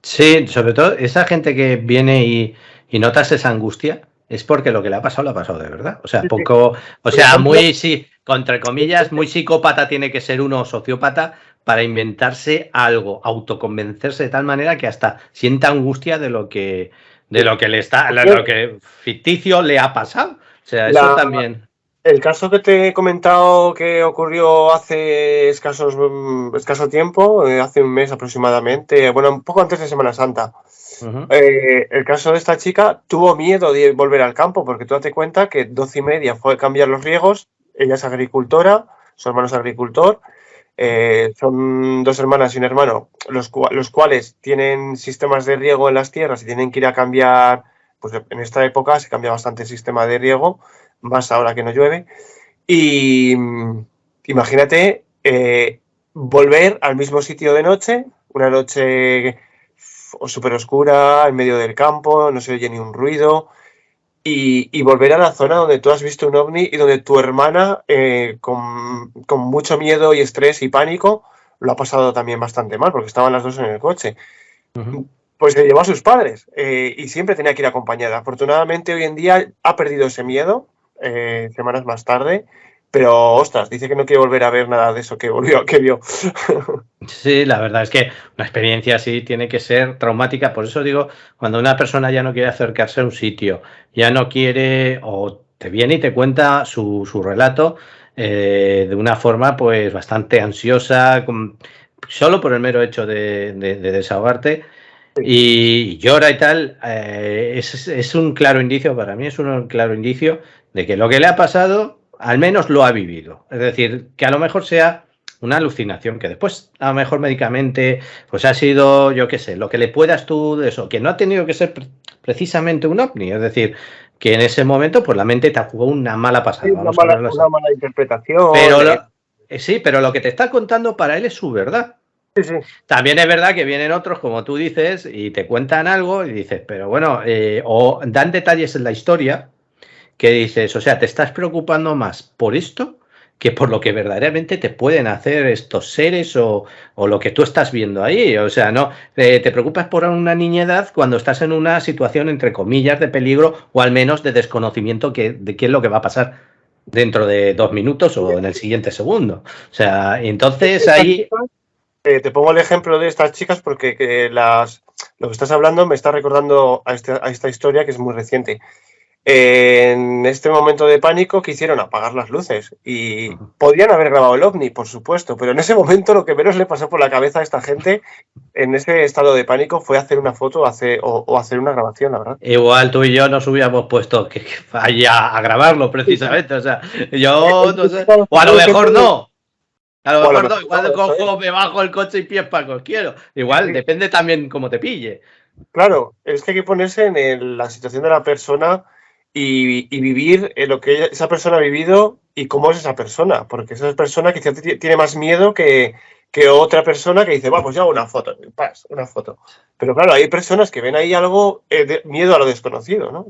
Sí, sobre todo esa gente que viene y notas esa angustia es porque lo que le ha pasado de verdad. O sea, Sí, sí. poco, o sea, ejemplo, muy, sí, entre comillas, muy psicópata tiene que ser uno, sociópata, para inventarse algo, autoconvencerse de tal manera que hasta sienta angustia de lo que le está, lo que ficticio le ha pasado. O sea, eso también. El caso que te he comentado que ocurrió hace escaso tiempo, hace un mes aproximadamente, bueno, un poco antes de Semana Santa. El caso de esta chica tuvo miedo de volver al campo, porque tú date cuenta que 12:30 fue cambiar los riegos, ella es agricultora, su hermano es agricultor, son 2 hermanas y un hermano, los cuales tienen sistemas de riego en las tierras y tienen que ir a cambiar, pues en esta época se cambia bastante el sistema de riego, más ahora que no llueve, y imagínate volver al mismo sitio de noche, una noche súper oscura, en medio del campo, no se oye ni un ruido, y volver a la zona donde tú has visto un ovni y donde tu hermana, con mucho miedo y estrés y pánico, lo ha pasado también bastante mal, porque estaban las dos en el coche. Pues se llevó a sus padres y siempre tenía que ir acompañada. Afortunadamente hoy en día ha perdido ese miedo, semanas más tarde, pero ostras, dice que no quiere volver a ver nada de eso que vio. Sí, la verdad es que una experiencia así tiene que ser traumática. Por eso digo, cuando una persona ya no quiere acercarse a un sitio, ya no quiere, o te viene y te cuenta su relato de una forma pues bastante ansiosa, solo por el mero hecho de desahogarte, y llora y tal, es un claro indicio, para mí es un claro indicio de que lo que le ha pasado, al menos lo ha vivido. Es decir, que a lo mejor sea una alucinación, que después a lo mejor médicamente pues ha sido, yo qué sé, lo que le puedas tú de eso, que no ha tenido que ser precisamente un ovni, es decir, que en ese momento pues la mente te jugó una mala pasada, Sí, vamos a verlo así. una mala interpretación. Pero sí, pero lo que te está contando para él es su verdad. Sí, sí. También es verdad que vienen otros, como tú dices, y te cuentan algo y dices, pero bueno, o dan detalles en la historia que dices, o sea, te estás preocupando más por esto que por lo que verdaderamente te pueden hacer estos seres o lo que tú estás viendo ahí. O sea, no te preocupas por una niñedad cuando estás en una situación, entre comillas, de peligro o al menos de desconocimiento de qué es lo que va a pasar dentro de 2 minutos o en el siguiente segundo. O sea, entonces ahí... Te pongo el ejemplo de estas chicas porque lo que estás hablando me está recordando a esta historia que es muy reciente. En este momento de pánico, ¿qué hicieron? Apagar las luces. Y podían haber grabado el ovni, por supuesto, pero en ese momento lo que menos le pasó por la cabeza a esta gente en ese estado de pánico fue hacer una foto o hacer una grabación, la verdad. Igual tú y yo nos hubiéramos puesto que vaya a grabarlo precisamente. O sea, yo no sé. O a lo mejor no. A lo mejor no. Igual cojo, me bajo el coche y pies para os quiero. Igual, depende también cómo te pille. Claro, es que hay que ponerse en la situación de la persona y vivir lo que esa persona ha vivido y cómo es esa persona, porque esa persona quizás tiene más miedo que otra persona que dice, va, pues yo hago una foto, una foto. Pero claro, hay personas que ven ahí algo, de miedo a lo desconocido, ¿no?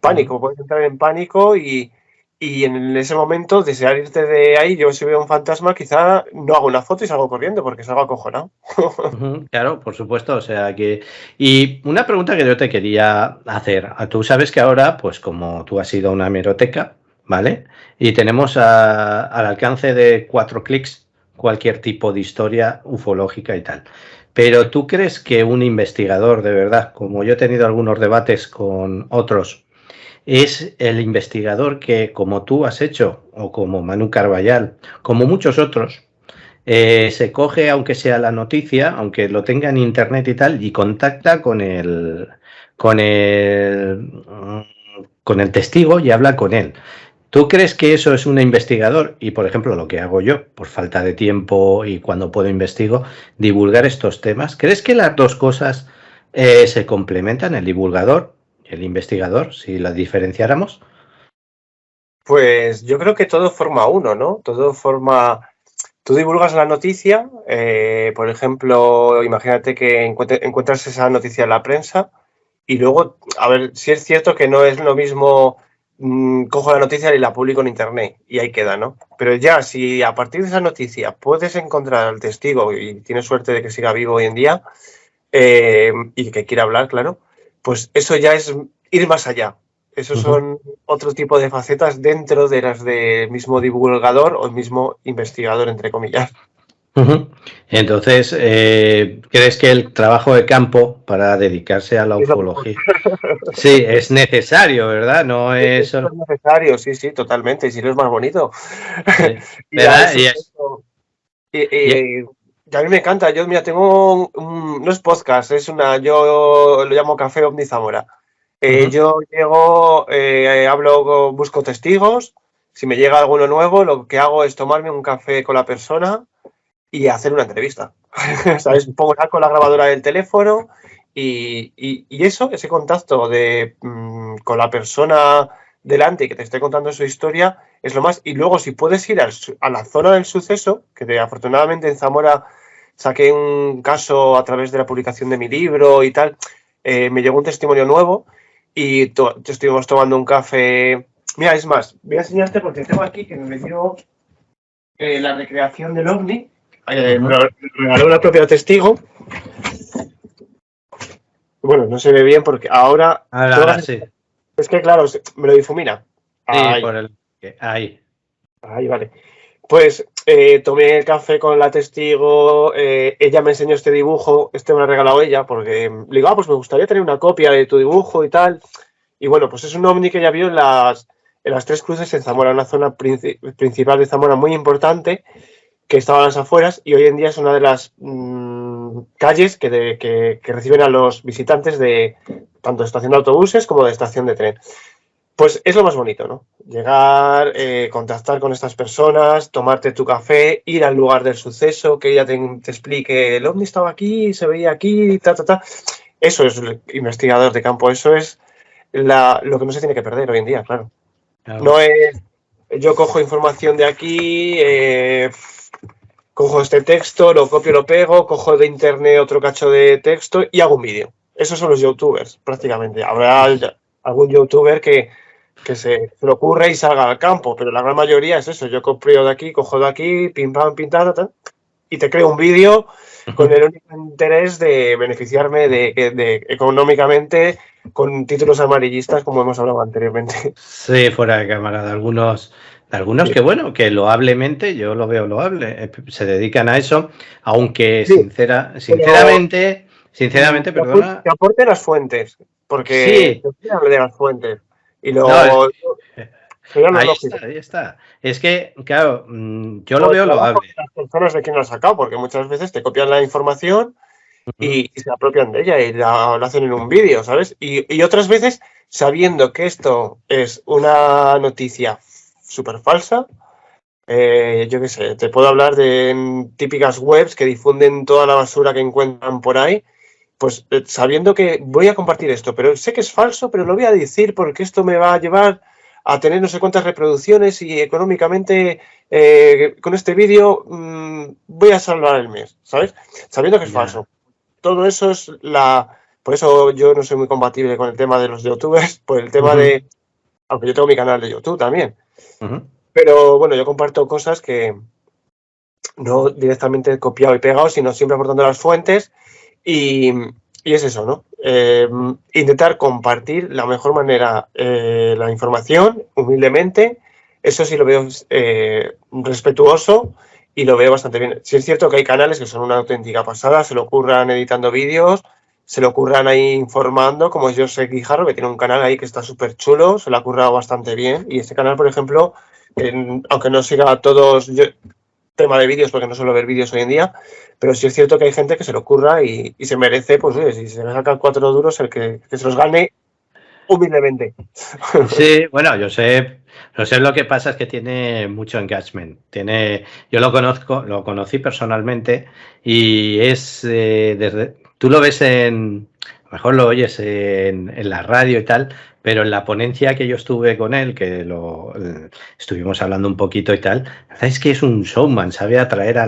Pánico, puedes entrar en pánico y en ese momento desear irte de ahí. Yo si veo un fantasma quizá no hago una foto y salgo corriendo porque salgo acojonado. Claro, por supuesto, o sea que... Y una pregunta que yo te quería hacer. Tú sabes que ahora, pues como tú has ido a una hemeroteca, ¿vale? Y tenemos al alcance de 4 clics cualquier tipo de historia ufológica y tal. Pero ¿tú crees que un investigador, de verdad, como yo he tenido algunos debates con otros, es el investigador que, como tú has hecho, o como Manu Carballal, como muchos otros, se coge, aunque sea la noticia, aunque lo tenga en internet y tal, y contacta con con el testigo y habla con él. ¿Tú crees que eso es un investigador? Y, por ejemplo, lo que hago yo, por falta de tiempo y cuando puedo investigo, divulgar estos temas. ¿Crees que las dos cosas se complementan, el divulgador y el investigador, si las diferenciáramos? Pues yo creo que todo forma uno, ¿no? Todo forma... Tú divulgas la noticia, por ejemplo, imagínate que encuentras esa noticia en la prensa y luego, a ver, si es cierto que no es lo mismo, cojo la noticia y la publico en internet y ahí queda, ¿no? Pero ya, si a partir de esa noticia puedes encontrar al testigo y tienes suerte de que siga vivo hoy en día y que quiera hablar, claro, pues eso ya es ir más allá. Esos son otro tipo de facetas dentro de las del mismo divulgador o el mismo investigador, entre comillas. Entonces, ¿crees que el trabajo de campo para dedicarse a la ufología, sí, es necesario, ¿verdad? No es Es necesario, sí, sí, totalmente. Y si no es más bonito. sí, Y ya ¿verdad? eso, y a mí me encanta. Yo, mira, tengo no es podcast, yo lo llamo Café Ovni Zamora. Yo llego, hablo, busco testigos. Si me llega alguno nuevo, lo que hago es tomarme un café con la persona y hacer una entrevista. ¿Sabes? Pongo con la grabadora del teléfono y eso, ese contacto con la persona delante que te esté contando su historia es lo más. Y luego, si puedes ir a la zona del suceso, que afortunadamente en Zamora saqué un caso a través de la publicación de mi libro y tal, me llegó un testimonio nuevo y estuvimos tomando un café. Mira, es más, voy a enseñarte porque tengo aquí que me dio la recreación del OVNI. Me lo regaló la propia testigo. Bueno, no se ve bien porque ahora sí. Es que, claro, me lo difumina. Sí, por el... Ahí. Ahí, vale. Pues tomé el café con la testigo, ella me enseñó este dibujo, me lo ha regalado ella, porque le digo, pues me gustaría tener una copia de tu dibujo y tal. Y bueno, pues es un ovni que ella vio en las Tres Cruces en Zamora, una zona principal de Zamora muy importante, que estaba a las afueras y hoy en día es una de las calles que reciben a los visitantes de tanto de estación de autobuses como de estación de tren. Pues es lo más bonito, ¿no? Llegar, contactar con estas personas, tomarte tu café, ir al lugar del suceso, que ella te explique, el ovni estaba aquí, se veía aquí, ta, ta, ta. Eso es el investigador de campo, eso es lo que no se tiene que perder hoy en día, claro. No es, yo cojo información de aquí, cojo este texto, lo copio, lo pego, cojo de internet otro cacho de texto y hago un vídeo. Esos son los youtubers, prácticamente. Habrá algún youtuber que se le ocurre y salga al campo, pero la gran mayoría es eso. Yo copio de aquí, cojo de aquí, pim, pam, pintado, tal, y te creo un vídeo con el único interés de beneficiarme de económicamente con títulos amarillistas, como hemos hablado anteriormente. Sí, fuera de cámara, de algunos sí. Que bueno, que loablemente, yo lo veo loable, se dedican a eso, aunque sí, sinceramente, perdona. Que aporte las fuentes, porque sí. Hablo de las fuentes. Y luego. No, ahí está. Es que, claro, yo lo veo loable. Las personas de quién lo han sacado, porque muchas veces te copian la información y se apropian de ella y la hacen en un vídeo, ¿sabes? Y otras veces, sabiendo que esto es una noticia súper falsa, yo qué sé, te puedo hablar de típicas webs que difunden toda la basura que encuentran por ahí, pues sabiendo que voy a compartir esto, pero sé que es falso, pero lo voy a decir porque esto me va a llevar a tener no sé cuántas reproducciones y económicamente con este vídeo voy a salvar el mes, ¿sabes? Sabiendo que es falso. Todo eso es Por eso yo no soy muy compatible con el tema de los youtubers, por el tema de... Aunque yo tengo mi canal de YouTube también. Pero bueno, yo comparto cosas que no directamente he copiado y pegado, sino siempre aportando las fuentes y es eso, ¿no? Intentar compartir la mejor manera la información, humildemente. Eso sí lo veo respetuoso y lo veo bastante bien. Sí es cierto que hay canales que son una auténtica pasada, se lo ocurran editando vídeos, se lo ocurran ahí informando, como es José Guijarro, que tiene un canal ahí que está súper chulo, se lo ha currado bastante bien. Y este canal, por ejemplo, aunque no siga a todos tema de vídeos, porque no suelo ver vídeos hoy en día, pero sí es cierto que hay gente que se lo ocurra y se merece, pues oye, si se le sacan 4 duros, el que se los gane humildemente. Sí, bueno, yo sé lo que pasa es que tiene mucho engagement. Yo lo conocí personalmente y es tú lo ves a lo mejor lo oyes en la radio y tal, pero en la ponencia que yo estuve con él, estuvimos hablando un poquito y tal, la verdad es que es un showman, sabe atraer a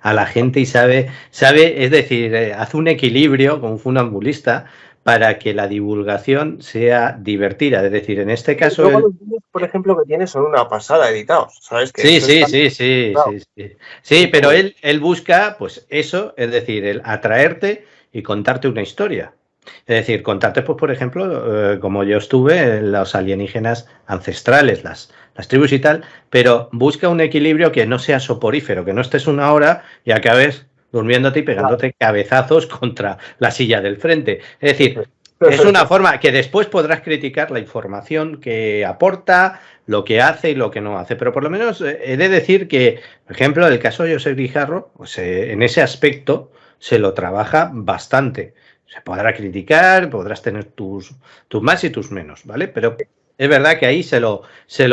la gente y sabe, es decir, hace un equilibrio como un funambulista para que la divulgación sea divertida. Es decir, en este caso Luego los vídeos, por ejemplo, que tiene son una pasada editados, ¿sabes? Que sí, eso sí, está sí, sí, editado. sí, sí. Sí, Es pero como, él busca, pues eso, es decir, el atraerte y contarte una historia. Es decir, contarte, pues, por ejemplo, como yo estuve en los alienígenas ancestrales, las tribus y tal, pero busca un equilibrio que no sea soporífero, que no estés una hora y acabes durmiéndote y claro. pegándote cabezazos contra la silla del frente. Es decir, es una forma que después podrás criticar la información que aporta, lo que hace y lo que no hace. Pero por lo menos he de decir que, por ejemplo, el caso de José Guijarro, pues, en ese aspecto se lo trabaja bastante. Se podrá criticar, podrás tener tus más y tus menos, ¿vale? Pero es verdad que ahí se lo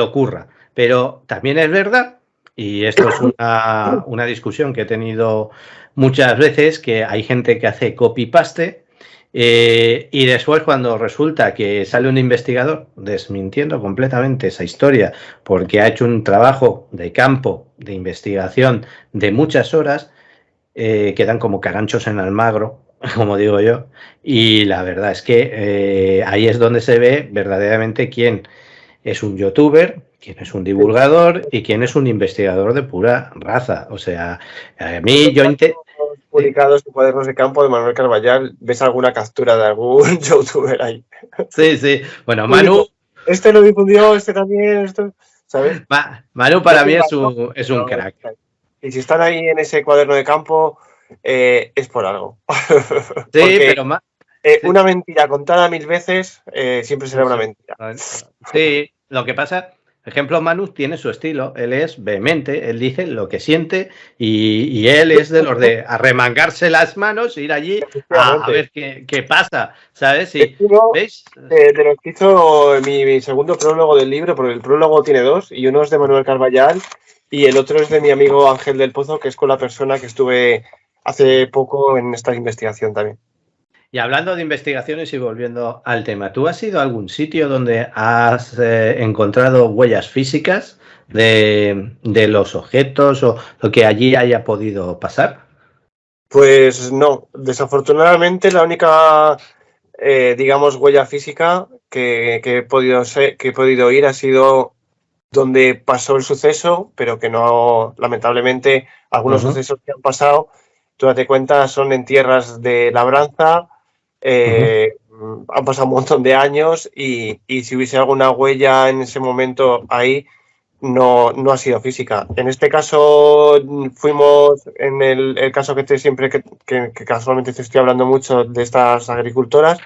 ocurra. Pero también es verdad, y esto es una discusión que he tenido muchas veces, que hay gente que hace copy-paste y después cuando resulta que sale un investigador desmintiendo completamente esa historia porque ha hecho un trabajo de campo, de investigación de muchas horas, quedan como caranchos en Almagro, como digo yo, y la verdad es que ahí es donde se ve verdaderamente quién es un youtuber, quién es un divulgador y quién es un investigador de pura raza. O sea, a mí yo... Publicados en Cuadernos de Campo de Manuel Carballal, ves alguna captura de algún youtuber ahí. Sí, sí. Bueno, Manu... Este lo difundió, este también, esto, ¿sabes? Manu para mí es un crack. Y si están ahí en ese cuaderno de campo, es por algo. Sí, porque pero sí. una mentira contada 1000 veces siempre será una mentira. Sí, lo que pasa, por ejemplo, Manu tiene su estilo, él es vehemente, él dice lo que siente y él es de los de arremangarse las manos, ir allí a ver qué pasa, ¿sabes? Es uno de los que hizo mi segundo prólogo del libro, porque el prólogo tiene dos, y uno es de Manuel Carballal y el otro es de mi amigo Ángel del Pozo, que es con la persona que estuve hace poco en esta investigación también. Y hablando de investigaciones y volviendo al tema, ¿tú has ido a algún sitio donde has encontrado huellas físicas de los objetos o lo que allí haya podido pasar? Pues no, desafortunadamente la única, digamos, huella física que he podido ir ha sido donde pasó el suceso, pero que no, lamentablemente, algunos sucesos que han pasado, tú date cuenta, son en tierras de labranza, han pasado un montón de años y si hubiese alguna huella en ese momento ahí, no ha sido física. En este caso fuimos, en el caso que casualmente te estoy hablando mucho de estas agricultoras,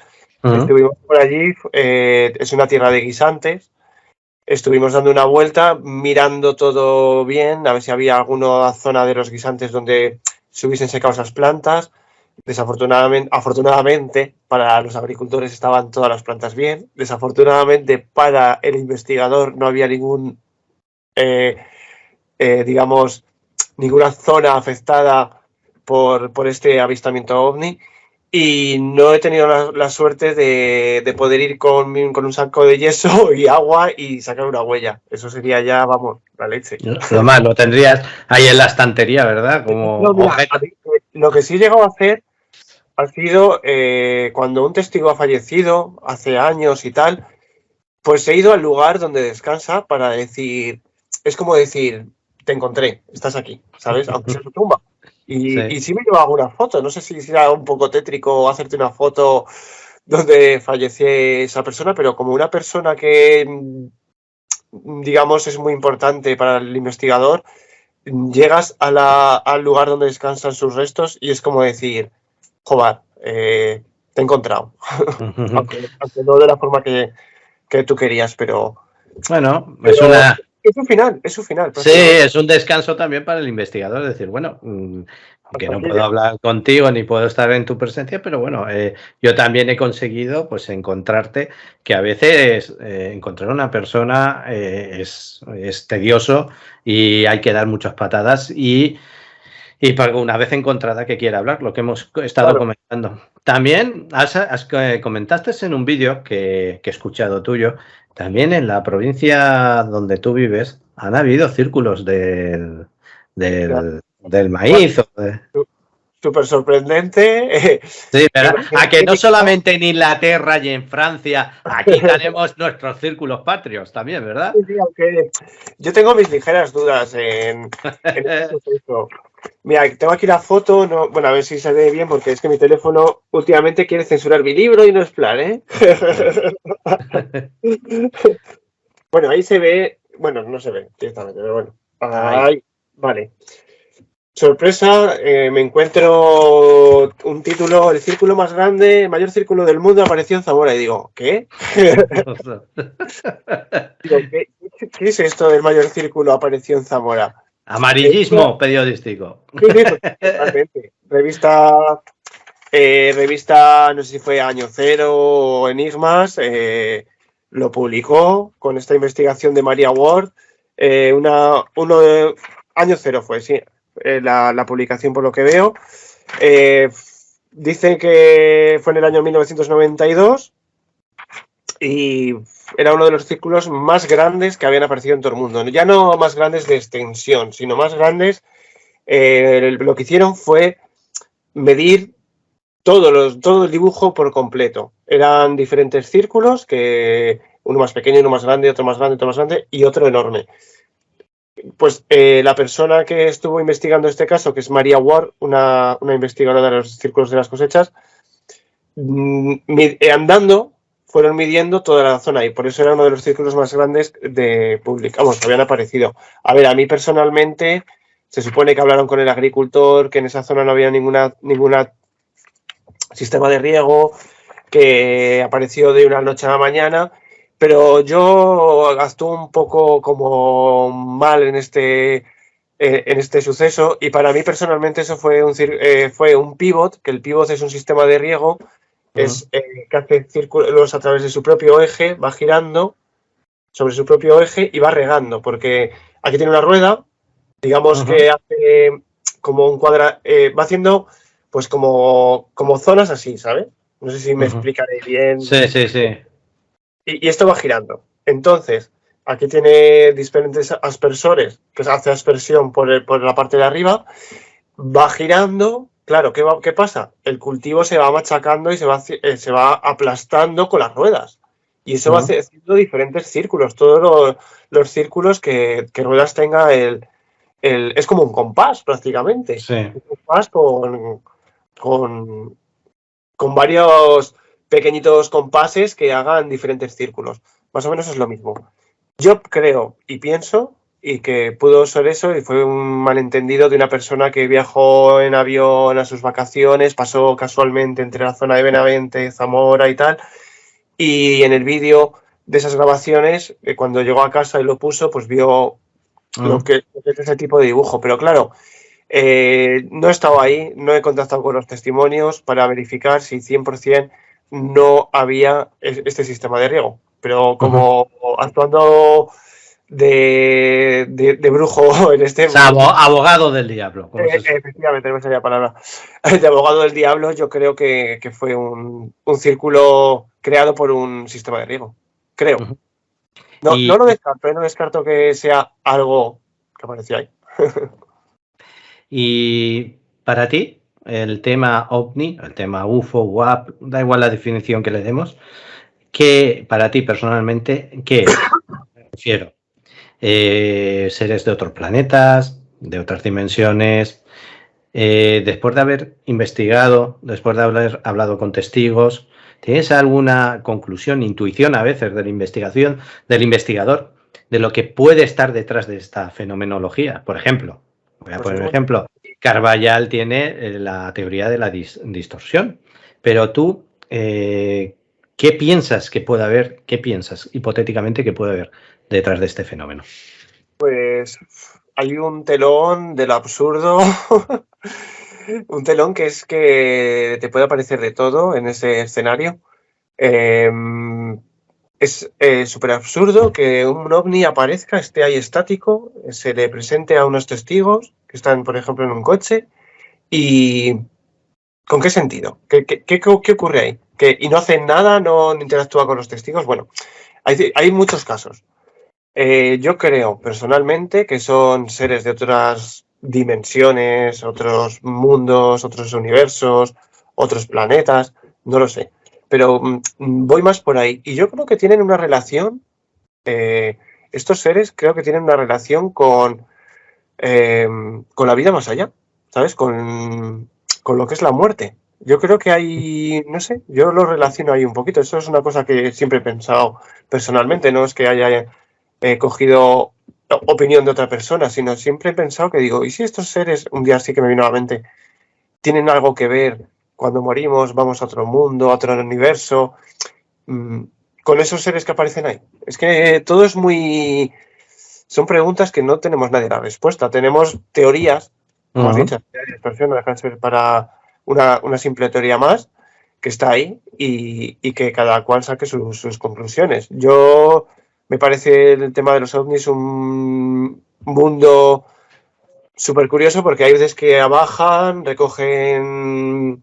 estuvimos por allí, es una tierra de guisantes. Estuvimos dando una vuelta, mirando todo bien, a ver si había alguna zona de los guisantes donde se hubiesen secado esas plantas. Afortunadamente para los agricultores estaban todas las plantas bien. Desafortunadamente para el investigador no había digamos, ninguna zona afectada por este avistamiento ovni. Y no he tenido la suerte de poder ir con un saco de yeso y agua y sacar una huella. Eso sería ya, vamos, la leche. Lo más, lo tendrías ahí en la estantería, ¿verdad? Como no, mira, lo que sí he llegado a hacer ha sido cuando un testigo ha fallecido hace años y tal, pues he ido al lugar donde descansa para decir, es como decir, te encontré, estás aquí, ¿sabes? Aunque sea tu tumba. Y sí me llevo alguna foto, no sé si será un poco tétrico hacerte una foto donde fallece esa persona, pero como una persona que, digamos, es muy importante para el investigador, llegas al lugar donde descansan sus restos y es como decir, joder, te he encontrado. aunque no de la forma que tú querías, pero... Bueno, Es su final, es su final. Sí, es un descanso también para el investigador, es decir, bueno, aunque no puedo hablar contigo ni puedo estar en tu presencia, pero bueno, yo también he conseguido pues encontrarte, que a veces encontrar una persona es tedioso y hay que dar muchas patadas y para una vez encontrada que quiera hablar, lo que hemos estado comentando. También comentaste en un vídeo que he escuchado tuyo, también en la provincia donde tú vives han habido círculos del maíz. Súper sorprendente. Sí, ¿verdad? A que no solamente en Inglaterra y en Francia, aquí tenemos nuestros círculos patrios también, ¿verdad? Sí, aunque yo tengo mis ligeras dudas en este proceso. Mira, tengo aquí la foto, no, bueno, a ver si se ve bien, porque es que mi teléfono últimamente quiere censurar mi libro y no es plan, ¿eh? Bueno, ahí se ve, bueno, no se ve directamente, pero bueno. Ahí, vale. Sorpresa, me encuentro un título, el círculo más grande, el mayor círculo del mundo apareció en Zamora. Y digo, ¿qué? Digo, ¿qué es esto del mayor círculo apareció en Zamora? Amarillismo periodístico. Sí, totalmente. Revista, no sé si fue Año Cero o Enigmas, lo publicó con esta investigación de Maria Ward. Año Cero fue, sí. La publicación, por lo que veo. Dicen que fue en el año 1992 y era uno de los círculos más grandes que habían aparecido en todo el mundo. Ya no más grandes de extensión, sino más grandes. Lo que hicieron fue medir todo el dibujo por completo. Eran diferentes círculos, que uno más pequeño, uno más grande, otro más grande, otro más grande y otro enorme. Pues la persona que estuvo investigando este caso, que es Maria Ward, una investigadora de los círculos de las cosechas, andando fueron midiendo toda la zona y por eso era uno de los círculos más grandes que habían aparecido. A ver, a mí personalmente se supone que hablaron con el agricultor, que en esa zona no había ninguna sistema de riego, que apareció de una noche a la mañana. Pero yo actúo un poco como mal en este suceso y para mí personalmente eso fue un pivot, que el pivot es un sistema de riego que hace círculos a través de su propio eje, va girando sobre su propio eje y va regando, porque aquí tiene una rueda, digamos que hace como un cuadrado, va haciendo pues como zonas así, ¿sabes? No sé si me explicaré bien. Sí, sí, sí. Y esto va girando. Entonces, aquí tiene diferentes aspersores, que hace aspersión por la parte de arriba. Va girando. Claro, ¿qué pasa? El cultivo se va machacando y se va aplastando con las ruedas. Y eso va haciendo diferentes círculos. Todos los círculos que ruedas tenga es como un compás, prácticamente. Sí. Un compás con varios pequeñitos compases que hagan diferentes círculos. Más o menos es lo mismo. Yo creo y pienso y que pudo ser eso y fue un malentendido de una persona que viajó en avión a sus vacaciones, pasó casualmente entre la zona de Benavente, Zamora y tal, y en el vídeo de esas grabaciones, cuando llegó a casa y lo puso, pues vio lo que es ese tipo de dibujo. Pero claro, no he estado ahí, no he contactado con los testimonios para verificar si 100% no había este sistema de riego. Pero como actuando de brujo en este... O sea, abogado del diablo. Efectivamente, no me salía la palabra. De abogado del diablo, yo creo que fue un círculo creado por un sistema de riego. Creo. No lo descarto, no descarto que sea algo que apareció ahí. Y para ti, el tema OVNI, el tema UFO, WAP, da igual la definición que le demos, que para ti personalmente, ¿qué es? Me refiero. Seres de otros planetas, de otras dimensiones. Después de haber investigado, después de haber hablado con testigos, ¿tienes alguna conclusión, intuición a veces de la investigación, del investigador, de lo que puede estar detrás de esta fenomenología? Por ejemplo, voy a poner un ejemplo. Carballal tiene la teoría de la distorsión, pero tú, ¿qué piensas que puede haber, qué piensas hipotéticamente que puede haber detrás de este fenómeno? Pues hay un telón del absurdo Un telón que es que te puede aparecer de todo en ese escenario. Eh, es súper absurdo que un ovni aparezca, esté ahí estático, se le presente a unos testigos que están, por ejemplo, en un coche y ¿con qué sentido? ¿Qué ocurre ahí? ¿Y no hacen nada, no interactúa con los testigos? Bueno, hay muchos casos. Yo creo personalmente que son seres de otras dimensiones, otros mundos, otros universos, otros planetas, no lo sé. Pero voy más por ahí. Y yo creo que tienen una relación, estos seres creo que tienen una relación con la vida más allá, ¿sabes? Con lo que es la muerte. Yo creo que hay, no sé, yo lo relaciono ahí un poquito. Eso es una cosa que siempre he pensado personalmente, no es que haya cogido opinión de otra persona, sino siempre he pensado que digo, ¿y si estos seres, un día sí que me vino a la mente, tienen algo que ver cuando morimos, vamos a otro mundo, a otro universo, con esos seres que aparecen ahí? Es que todo es muy... Son preguntas que no tenemos nadie la respuesta. Tenemos teorías, como has dicho, no dejan ser para una simple teoría más, que está ahí y que cada cual saque sus conclusiones. Yo me parece el tema de los ovnis un mundo súper curioso porque hay veces que bajan, recogen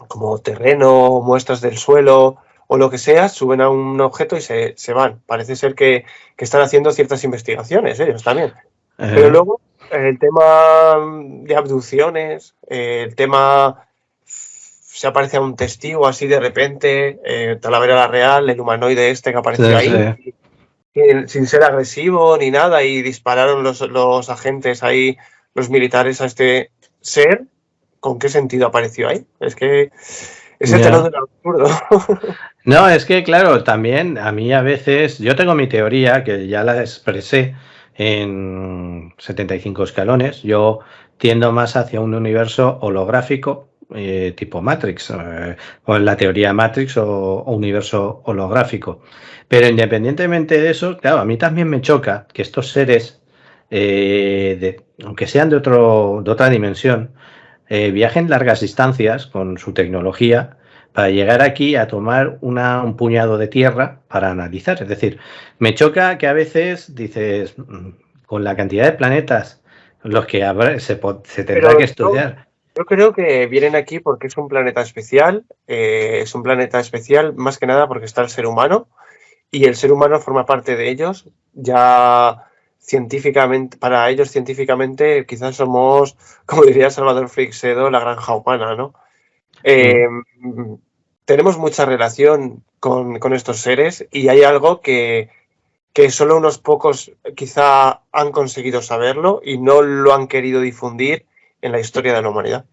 como terreno, muestras del suelo o lo que sea, suben a un objeto y se van. Parece ser que están haciendo ciertas investigaciones ellos también. Pero luego el tema de abducciones, el tema se aparece a un testigo así de repente, Talavera la Real, el humanoide este que apareció ahí, sin ser agresivo ni nada, y dispararon los agentes ahí, los militares a este ser. ¿Con qué sentido apareció ahí? Es que ese telón del absurdo. No, es que claro, también a mí a veces, yo tengo mi teoría que ya la expresé en 75 escalones, yo tiendo más hacia un universo holográfico tipo Matrix, o en la teoría Matrix o universo holográfico. Pero independientemente de eso, claro, a mí también me choca que estos seres, aunque sean de otra dimensión, viajen largas distancias con su tecnología para llegar aquí a tomar un puñado de tierra para analizar. Es decir, me choca que a veces dices, con la cantidad de planetas los que se tendrá que estudiar. Yo creo que vienen aquí porque es un planeta especial más que nada porque está el ser humano y el ser humano forma parte de ellos. Ya científicamente, para ellos científicamente quizás somos, como diría Salvador Freixedo, la granja humana, ¿no? Tenemos mucha relación con estos seres y hay algo que solo unos pocos quizá han conseguido saberlo y no lo han querido difundir en la historia de la humanidad.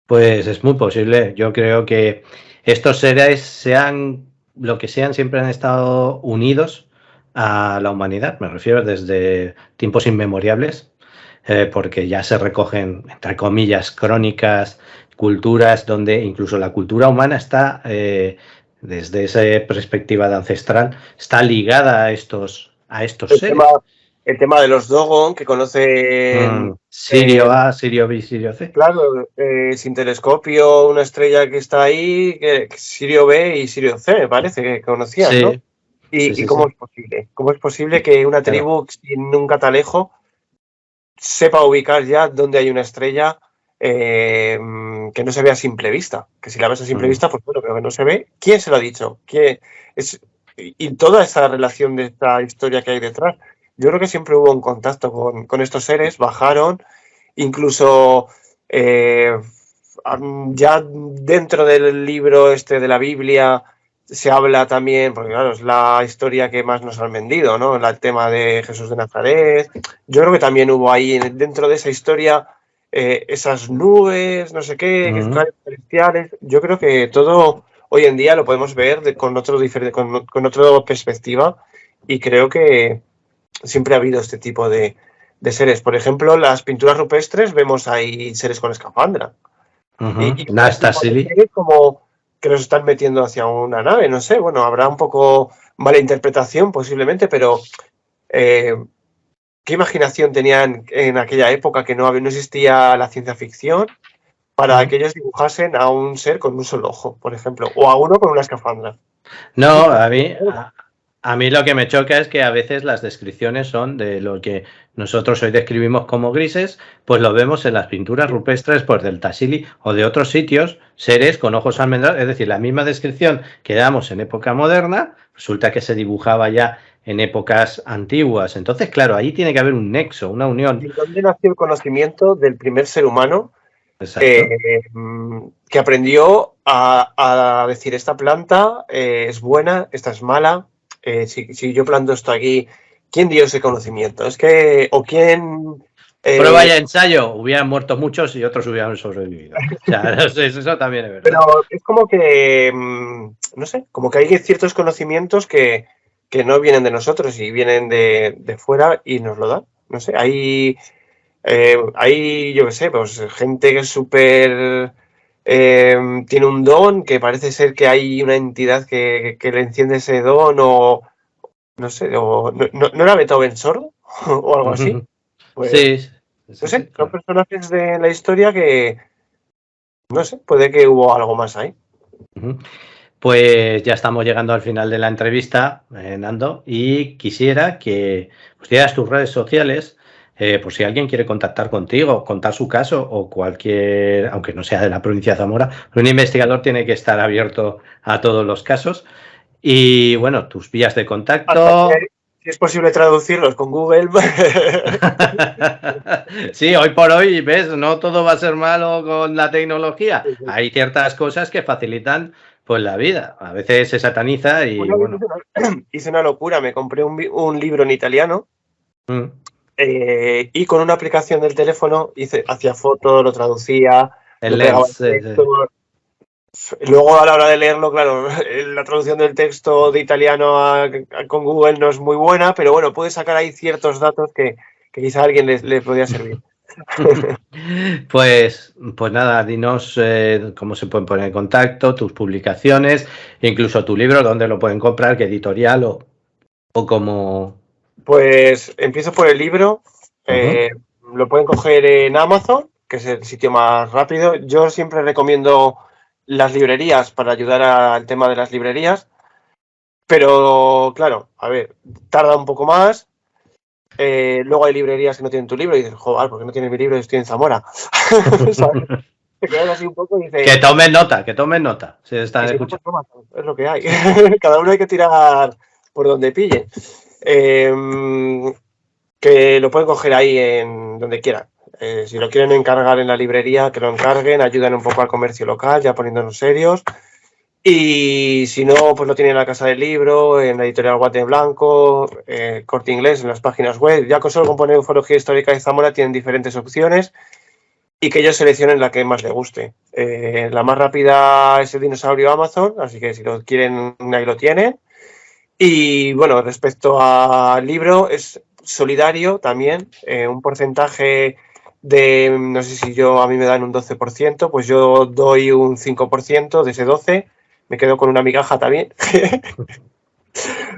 Pues es muy posible. Yo creo que estos seres, sean lo que sean, siempre han estado unidos a la humanidad. Me refiero desde tiempos inmemoriales, porque ya se recogen, entre comillas, crónicas, culturas, donde incluso la cultura humana está, desde esa perspectiva de ancestral, está ligada a estos seres. El tema de los Dogon, que conocen... Sirio A, Sirio B, Sirio C. Claro, sin telescopio, una estrella que está ahí, que Sirio B y Sirio C, me parece que conocían, Sí. ¿no? ¿Y cómo es posible? ¿Cómo es posible que una tribu sin un catalejo sepa ubicar ya dónde hay una estrella que no se ve a simple vista? Que si la ves a simple vista, pues bueno, pero que no se ve. ¿Quién se lo ha dicho? Y toda esa relación de esta historia que hay detrás. Yo creo que siempre hubo un contacto con estos seres, bajaron, incluso ya dentro del libro este de la Biblia se habla también, porque claro, es la historia que más nos han vendido, ¿no? El tema de Jesús de Nazaret. Yo creo que también hubo ahí, dentro de esa historia, esas nubes, no sé qué, rayos celestiales. Yo creo que todo hoy en día lo podemos ver con otra perspectiva y creo que siempre ha habido este tipo de seres. Por ejemplo, las pinturas rupestres vemos ahí seres con escafandra. Y como que nos están metiendo hacia una nave, no sé, bueno, habrá un poco mala interpretación posiblemente, pero qué imaginación tenían en aquella época que no existía la ciencia ficción para que ellos dibujasen a un ser con un solo ojo, por ejemplo, o a uno con una escafandra. No, a mí lo que me choca es que a veces las descripciones son de lo que nosotros hoy describimos como grises, pues lo vemos en las pinturas rupestres pues del Tassili o de otros sitios, seres con ojos almendrados, es decir, la misma descripción que damos en época moderna, resulta que se dibujaba ya en épocas antiguas. Entonces, claro, ahí tiene que haber un nexo, una unión. ¿Y dónde nació el conocimiento del primer ser humano que aprendió a decir esta planta es buena, esta es mala? Si yo planto esto aquí, ¿quién dio ese conocimiento? Es que, o quién... Prueba y ensayo, hubieran muerto muchos y otros hubieran sobrevivido. O sea, eso también es verdad. Pero es como que, no sé, como que hay ciertos conocimientos que no vienen de nosotros y vienen de fuera y nos lo dan. No sé, hay, yo qué sé, pues gente que es súper... tiene un don que parece ser que hay una entidad que le enciende ese don o, no sé, o ¿no era Beethoven sordo o algo así? Pues, sí, no sé, sí, son claro. personajes de la historia que, no sé, puede que hubo algo más ahí. Pues ya estamos llegando al final de la entrevista, Nando, y quisiera que pues, dieras tus redes sociales, por si alguien quiere contactar contigo, contar su caso o cualquier, aunque no sea de la provincia de Zamora, un investigador tiene que estar abierto a todos los casos. Y bueno, tus vías de Hasta contacto. que, si es posible traducirlos con Google. Sí, hoy por hoy, ves, no todo va a ser malo con la tecnología. Hay ciertas cosas que facilitan pues la vida. A veces se sataniza y Una vez bueno. hice una locura, me compré un libro en italiano Mm. y con una aplicación del teléfono hacía fotos, lo traducía, El lo pegaba lens. al texto. Luego a la hora de leerlo, claro, la traducción del texto de italiano con Google no es muy buena, pero bueno, puedes sacar ahí ciertos datos que quizá a alguien le podría servir. Pues nada, dinos cómo se pueden poner en contacto, tus publicaciones, incluso tu libro, dónde lo pueden comprar, qué editorial o cómo. Pues empiezo por el libro. Ujú. Lo pueden coger en Amazon, que es el sitio más rápido. Yo siempre recomiendo las librerías para ayudar al tema de las librerías. Pero claro, a ver, tarda un poco más. Luego hay librerías que no tienen tu libro y dices, joder, ¿por qué no tiene mi libro? Estoy en Zamora. ¿Sabes? Te quedas así un poco y Que dices, tomen nota, que tomen nota, si y están si no, pues escuchando. toma, es lo que hay. Cada uno hay que tirar por donde pille. Que lo pueden coger ahí en donde quieran. Si lo quieren encargar en la librería, que lo encarguen, ayudan un poco al comercio local, ya poniéndonos serios. Y si no, pues lo tienen en la Casa del Libro, en la editorial Guante Blanco, Corte Inglés, en las páginas web. Ya con solo con poner Ufología Histórica de Zamora tienen diferentes opciones y que ellos seleccionen la que más les guste. La más rápida es el dinosaurio Amazon, así que si lo quieren, ahí lo tienen. Y bueno, respecto al libro, es solidario también, un porcentaje de, no sé si a mí me dan un 12%, pues yo doy un 5% de ese 12%, me quedo con una migaja también,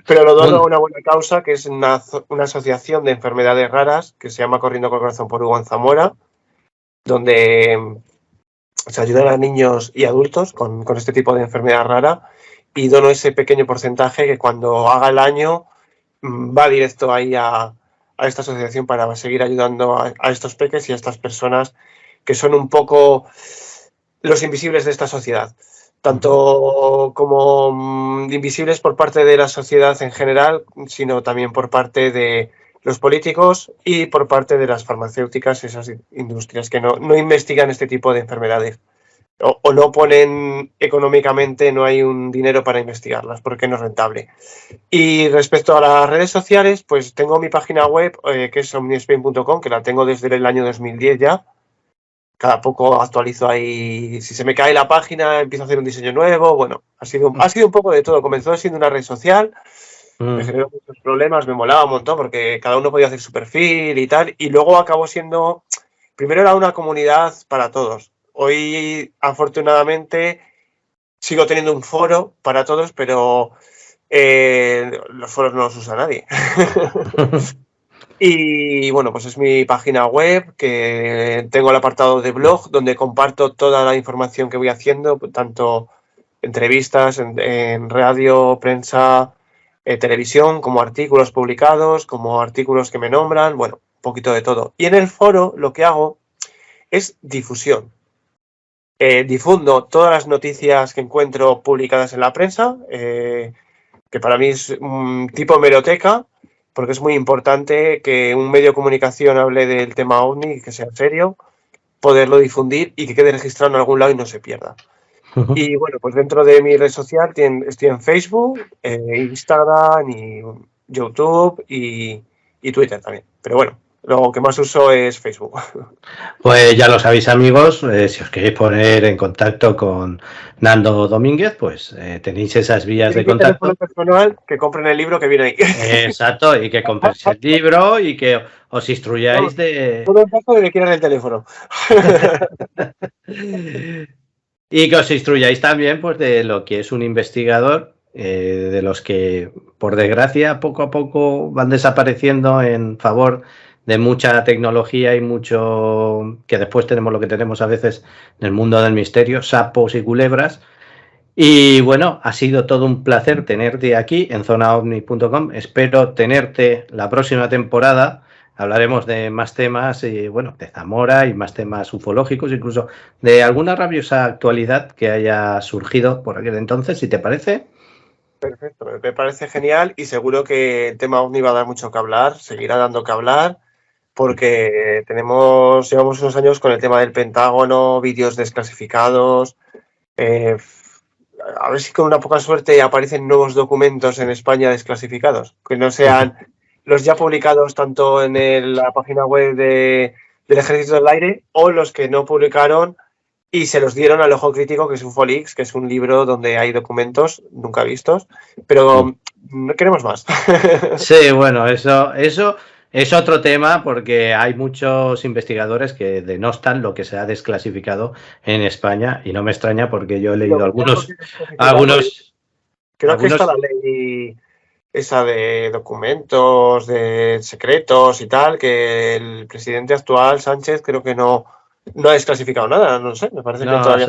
pero lo dono a una buena causa, que es una asociación de enfermedades raras que se llama Corriendo con el Corazón por Hugo en Zamora, donde se ayudan a niños y adultos con este tipo de enfermedad rara y dono ese pequeño porcentaje que cuando haga el año va directo ahí a esta asociación para seguir ayudando a estos peques y a estas personas que son un poco los invisibles de esta sociedad. Tanto como invisibles por parte de la sociedad en general, sino también por parte de los políticos y por parte de las farmacéuticas, esas industrias que no investigan este tipo de enfermedades. O no ponen económicamente, no hay un dinero para investigarlas porque no es rentable. Y respecto a las redes sociales, pues tengo mi página web que es omnispain.com, que la tengo desde el año 2010 ya. Cada poco actualizo ahí, si se me cae la página empiezo a hacer un diseño nuevo. Bueno, ha sido un poco de todo. Comenzó siendo una red social, me generó muchos problemas, me molaba un montón porque cada uno podía hacer su perfil y tal, y luego acabó siendo, primero era una comunidad para todos. Hoy, afortunadamente, sigo teniendo un foro para todos, pero los foros no los usa nadie. Y bueno, pues es mi página web, que tengo el apartado de blog, donde comparto toda la información que voy haciendo, tanto entrevistas en radio, prensa, televisión, como artículos publicados, como artículos que me nombran, bueno, un poquito de todo. Y en el foro lo que hago es difusión. Difundo todas las noticias que encuentro publicadas en la prensa, que para mí es un tipo hemeroteca, porque es muy importante que un medio de comunicación hable del tema OVNI, que sea serio, poderlo difundir y que quede registrado en algún lado y no se pierda. Y bueno, pues dentro de mi red social estoy en Facebook, Instagram y YouTube y Twitter también. Pero bueno, lo que más uso es Facebook. Pues ya lo sabéis, amigos, si os queréis poner en contacto con Nando Domínguez, pues tenéis esas vías de contacto. Teléfono personal, que compren el libro que viene ahí. Exacto, y que compréis el libro y que os instruyáis de... Todo el paso de que quieran el teléfono. Y que os instruyáis también pues de lo que es un investigador, de los que, por desgracia, poco a poco van desapareciendo en favor de mucha tecnología y mucho que después tenemos lo que tenemos a veces en el mundo del misterio, sapos y culebras. Y bueno, ha sido todo un placer tenerte aquí en zonaovni.com. Espero tenerte la próxima temporada. Hablaremos de más temas, y bueno, de Zamora y más temas ufológicos, incluso de alguna rabiosa actualidad que haya surgido por aquel entonces, si te parece. Perfecto, me parece genial y seguro que el tema OVNI va a dar mucho que hablar, seguirá dando que hablar, porque llevamos unos años con el tema del Pentágono, vídeos desclasificados. A ver si con una poca suerte aparecen nuevos documentos en España desclasificados, que no sean los ya publicados tanto en la página web del Ejército del Aire o los que no publicaron y se los dieron al ojo crítico, que es UFOLeaks, que es un libro donde hay documentos nunca vistos, pero no queremos más. Sí, bueno, eso es otro tema porque hay muchos investigadores que denostan lo que se ha desclasificado en España y no me extraña porque yo he leído algunos. Creo que está la ley esa de documentos, de secretos y tal, que el presidente actual, Sánchez, creo que no ha desclasificado nada, no sé, me parece que todavía...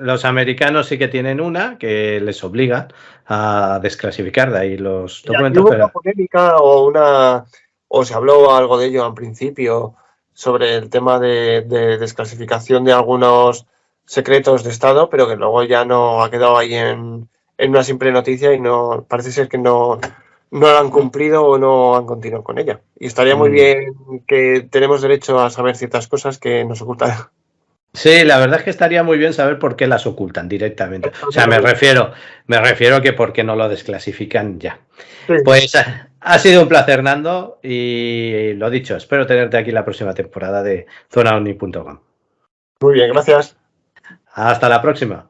Los americanos sí que tienen una que les obliga a desclasificar de ahí los documentos. Hubo una polémica o se habló algo de ello al principio sobre el tema de desclasificación de algunos secretos de Estado, pero que luego ya no ha quedado ahí en una simple noticia y no parece ser que no lo han cumplido o no han continuado con ella. Y estaría muy bien, que tenemos derecho a saber ciertas cosas que nos ocultan. Sí, la verdad es que estaría muy bien saber por qué las ocultan directamente. O sea, me refiero a que por qué no lo desclasifican ya. Sí. Pues ha sido un placer, Nando, y lo dicho, espero tenerte aquí la próxima temporada de zonaovni.com. Muy bien, gracias. Hasta la próxima.